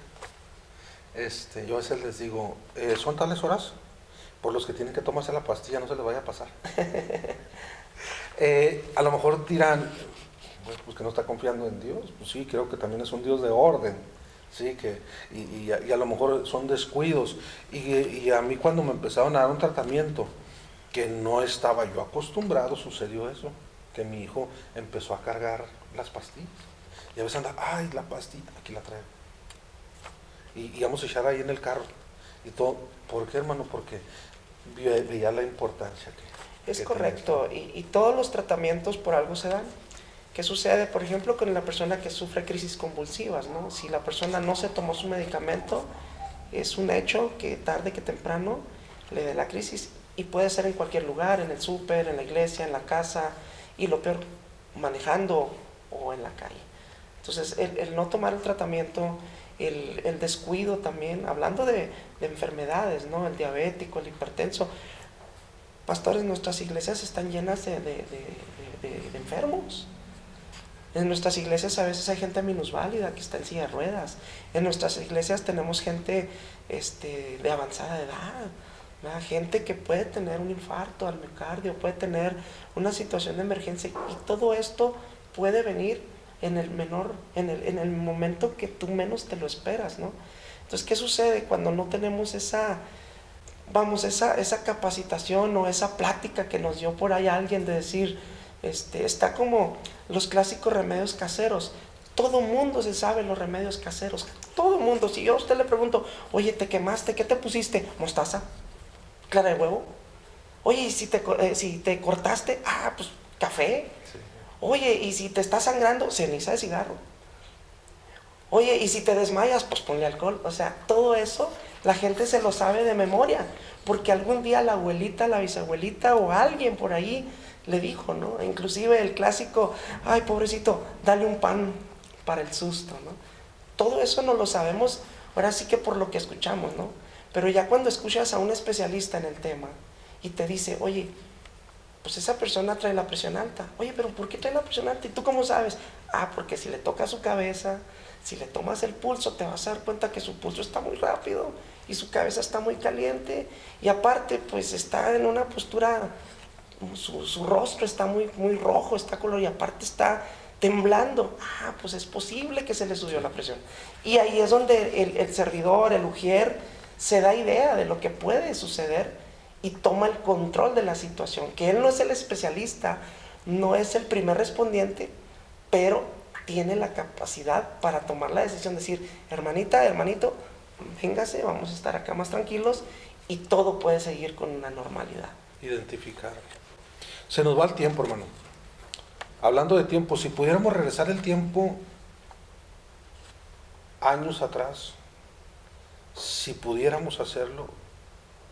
yo a veces les digo, ¿son tales horas? Por los que tienen que tomarse la pastilla, no se les vaya a pasar. A lo mejor dirán, pues que no está confiando en Dios. Pues sí, creo que también es un Dios de orden, sí, y a lo mejor son descuidos. Y a mí cuando me empezaron a dar un tratamiento que no estaba yo acostumbrado, sucedió eso, que mi hijo empezó a cargar las pastillas. Y a veces anda, ay, la pastilla, aquí la traigo. Y vamos a echar ahí en el carro. Y todo, ¿por qué, hermano? Porque veía la importancia que es correcto, y todos los tratamientos por algo se dan. ¿Qué sucede, por ejemplo, con la persona que sufre crisis convulsivas, ¿no? Si la persona no se tomó su medicamento, es un hecho que tarde que temprano le dé la crisis, y puede ser en cualquier lugar, en el súper, en la iglesia, en la casa, y lo peor, manejando o en la calle. Entonces, el no tomar el tratamiento, el descuido también, hablando de enfermedades, ¿no? El diabético, el hipertenso. Pastores, nuestras iglesias están llenas de enfermos. En nuestras iglesias a veces hay gente minusválida que está en silla de ruedas. En nuestras iglesias tenemos gente de avanzada edad, ¿verdad? Gente que puede tener un infarto al miocardio, puede tener una situación de emergencia, y todo esto puede venir en el momento que tú menos te lo esperas, ¿no? Entonces, ¿qué sucede cuando no tenemos esa capacitación o esa plática que nos dio por ahí alguien de decir, está como los clásicos remedios caseros? Todo mundo se sabe los remedios caseros, todo mundo. Si yo a usted le pregunto, oye, ¿te quemaste? ¿Qué te pusiste? Mostaza, clara de huevo. Oye, ¿y si te cortaste? Pues café. Sí. Oye, ¿y si te está sangrando? Ceniza de cigarro. Oye, ¿y si te desmayas? Pues ponle alcohol. O sea, todo eso la gente se lo sabe de memoria, porque algún día la abuelita, la bisabuelita o alguien por ahí le dijo, ¿no? Inclusive el clásico, ay, pobrecito, dale un pan para el susto, ¿no? Todo eso no lo sabemos, ahora sí que por lo que escuchamos, ¿no? Pero ya cuando escuchas a un especialista en el tema y te dice, oye, pues esa persona trae la presión alta. Oye, pero ¿por qué trae la presión alta? ¿Y tú cómo sabes? Ah, porque si le tocas su cabeza, si le tomas el pulso, te vas a dar cuenta que su pulso está muy rápido y su cabeza está muy caliente. Y aparte, pues está en una postura, su rostro está muy rojo, está color y aparte está temblando. Ah, pues es posible que se le subió la presión. Y ahí es donde el servidor, el ujier, se da idea de lo que puede suceder y toma el control de la situación, que él no es el especialista, no es el primer respondiente, pero tiene la capacidad para tomar la decisión, decir, hermanita, hermanito, véngase, vamos a estar acá más tranquilos y todo puede seguir con una normalidad. Identificar. Se nos va el tiempo, hermano. Hablando de tiempo, si pudiéramos regresar el tiempo años atrás, si pudiéramos hacerlo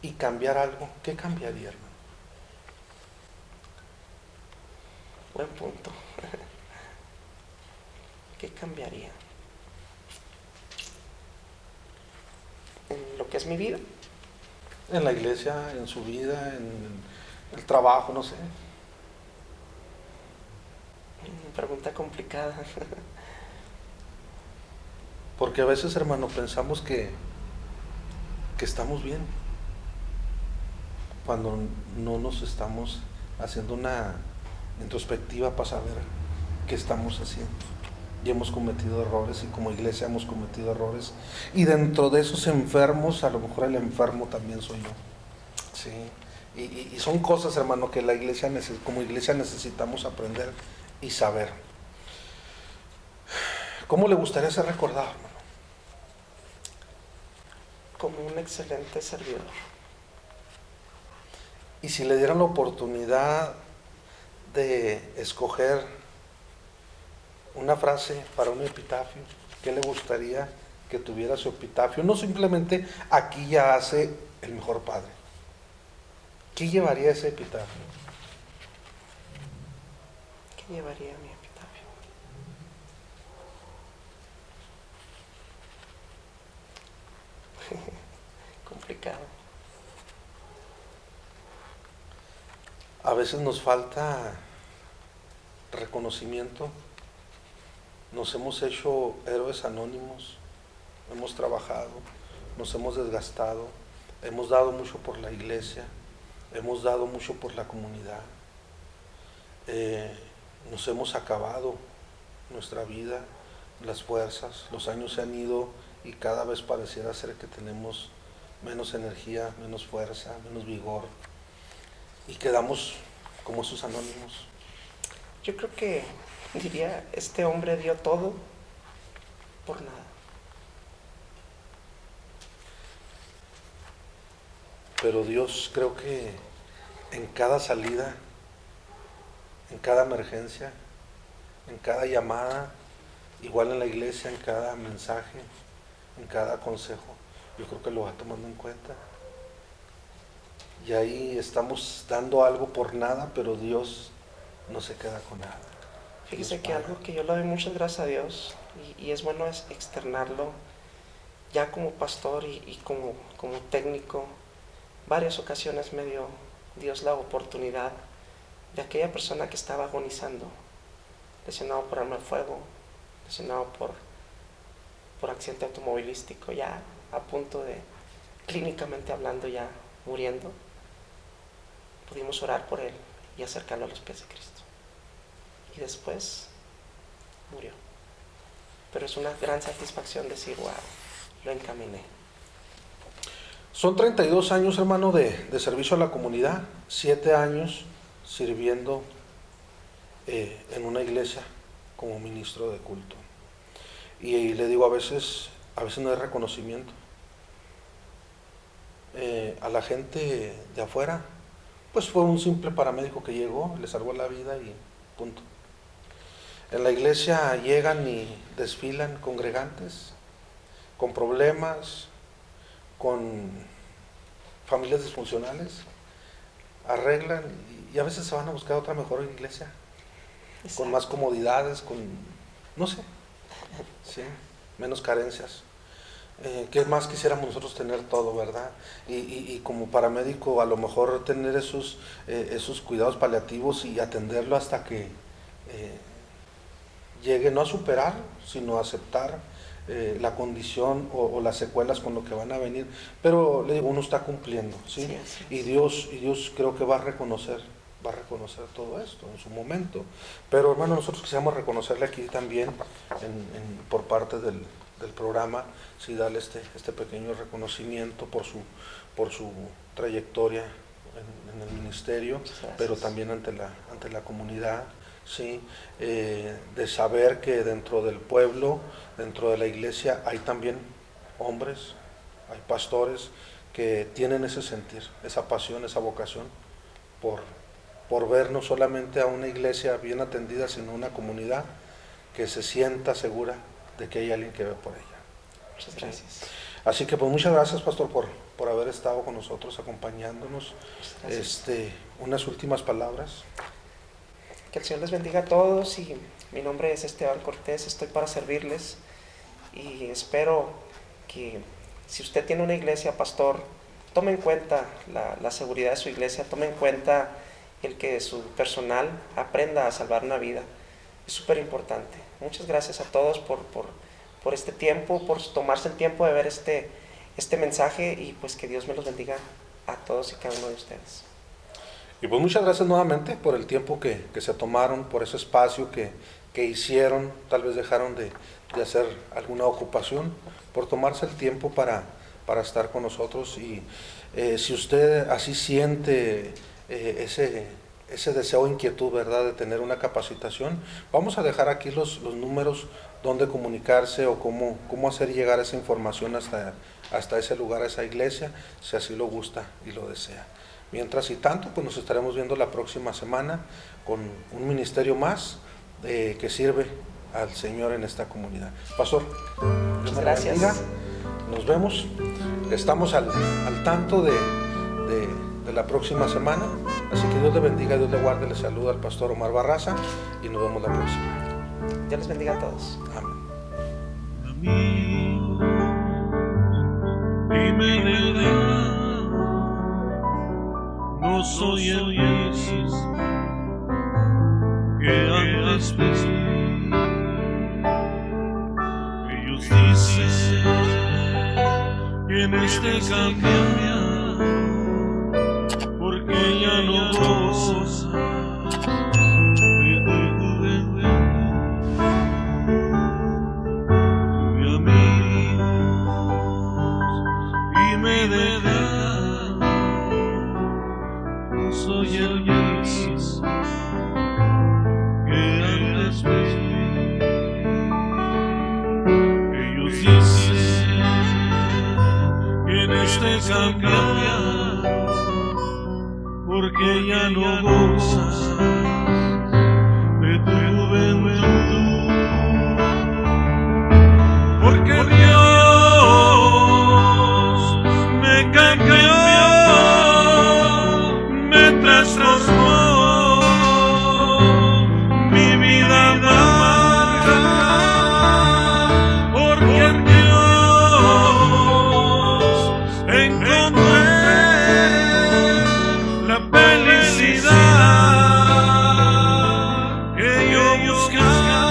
y cambiar algo, ¿qué cambiaría, hermano? Buen punto. ¿Qué cambiaría? ¿En lo que es mi vida? En la iglesia, en su vida, en el trabajo, no sé. Pregunta complicada. Porque a veces, hermano, pensamos que estamos bien, cuando no nos estamos haciendo una introspectiva para saber qué estamos haciendo. Y hemos cometido errores, y como iglesia hemos cometido errores. Y dentro de esos enfermos, a lo mejor el enfermo también soy yo. Sí. Y son cosas, hermano, que la iglesia como iglesia necesitamos aprender y saber. ¿Cómo le gustaría ser recordado, hermano? Como un excelente servidor. Y si le dieran la oportunidad de escoger una frase para un epitafio, ¿qué le gustaría que tuviera su epitafio? No simplemente aquí ya hace el mejor padre. ¿Qué llevaría ese epitafio? ¿Qué llevaría mi epitafio? Complicado. A veces nos falta reconocimiento. Nos hemos hecho héroes anónimos, hemos trabajado, nos hemos desgastado, hemos dado mucho por la iglesia, hemos dado mucho por la comunidad, nos hemos acabado nuestra vida, las fuerzas, los años se han ido y cada vez pareciera ser que tenemos menos energía, menos fuerza, menos vigor y quedamos como esos anónimos. Yo creo que diría, este hombre dio todo por nada. Pero Dios, creo que en cada salida, en cada emergencia, en cada llamada, igual en la iglesia, en cada mensaje, en cada consejo, yo creo que lo va tomando en cuenta. Y ahí estamos dando algo por nada, pero Dios no se queda con nada. Fíjese que algo que yo le doy muchas gracias a Dios y es bueno es externarlo ya como pastor y como técnico. Varias ocasiones me dio Dios la oportunidad de aquella persona que estaba agonizando, lesionado por arma de fuego, lesionado por accidente automovilístico, ya a punto de, clínicamente hablando, ya muriendo. Pudimos orar por él y acercarlo a los pies de Cristo. Y después murió. Pero es una gran satisfacción decir, wow, lo encaminé. Son 32 años, hermano, de servicio a la comunidad, 7 años sirviendo en una iglesia como ministro de culto. Y le digo, a veces no hay reconocimiento. A la gente de afuera, pues fue un simple paramédico que llegó, le salvó la vida y punto. En la iglesia llegan y desfilan congregantes con problemas, con familias disfuncionales, arreglan y a veces se van a buscar otra mejor iglesia, con más comodidades, con, no sé, Sí, menos carencias. ¿Qué más quisiéramos nosotros tener todo, verdad? Y como paramédico a lo mejor tener esos cuidados paliativos y atenderlo hasta que llegue no a superar, sino a aceptar la condición o las secuelas con lo que van a venir. Pero le digo, uno está cumpliendo, ¿sí? Sí, Y Dios creo que va a reconocer todo esto en su momento. Pero hermano, nosotros quisiéramos reconocerle aquí también por parte del programa, sí, darle este pequeño reconocimiento por su trayectoria en el ministerio, pero también ante la comunidad, sí, de saber que dentro del pueblo, dentro de la iglesia, hay también hombres, hay pastores que tienen ese sentir, esa pasión, esa vocación por ver no solamente a una iglesia bien atendida, sino una comunidad que se sienta segura de que hay alguien que ve por ella. Muchas gracias. Así que pues muchas gracias, pastor, por haber estado con nosotros, acompañándonos. Unas últimas palabras. Que el Señor les bendiga a todos, y mi nombre es Esteban Cortés, estoy para servirles, y espero que si usted tiene una iglesia, pastor, tome en cuenta la seguridad de su iglesia, tome en cuenta el que su personal aprenda a salvar una vida. Es súper importante. Muchas gracias a todos por este tiempo, por tomarse el tiempo de ver este mensaje, y pues que Dios me los bendiga a todos y cada uno de ustedes. Y pues muchas gracias nuevamente por el tiempo que se tomaron, por ese espacio que hicieron, tal vez dejaron de hacer alguna ocupación, por tomarse el tiempo para estar con nosotros. Y si usted así siente ese deseo o inquietud, ¿verdad?, de tener una capacitación, vamos a dejar aquí los números donde comunicarse o cómo hacer llegar esa información hasta ese lugar, a esa iglesia, si así lo gusta y lo desea. Mientras y tanto, pues nos estaremos viendo la próxima semana con un ministerio más que sirve al Señor en esta comunidad. Pastor, Dios me gracias. bendiga. Nos vemos. Estamos al tanto de la próxima semana. Así que Dios le bendiga, Dios le guarde. Le saluda al pastor Omar Barraza y nos vemos la próxima. Dios les bendiga a todos. Amén. No soy el Jesús que antes vi. Ellos dicen que en este cambiar, porque ya no gozas de tu juventud. Tuve amigos y me dejaron. No soy el Jesús que antes vi. Ellos dicen que en este cambiar, porque ya no gozas de tu juventud. Porque Dios me cambió, transformó mi vida amarga, porque en Dios encontré la felicidad que yo buscaba.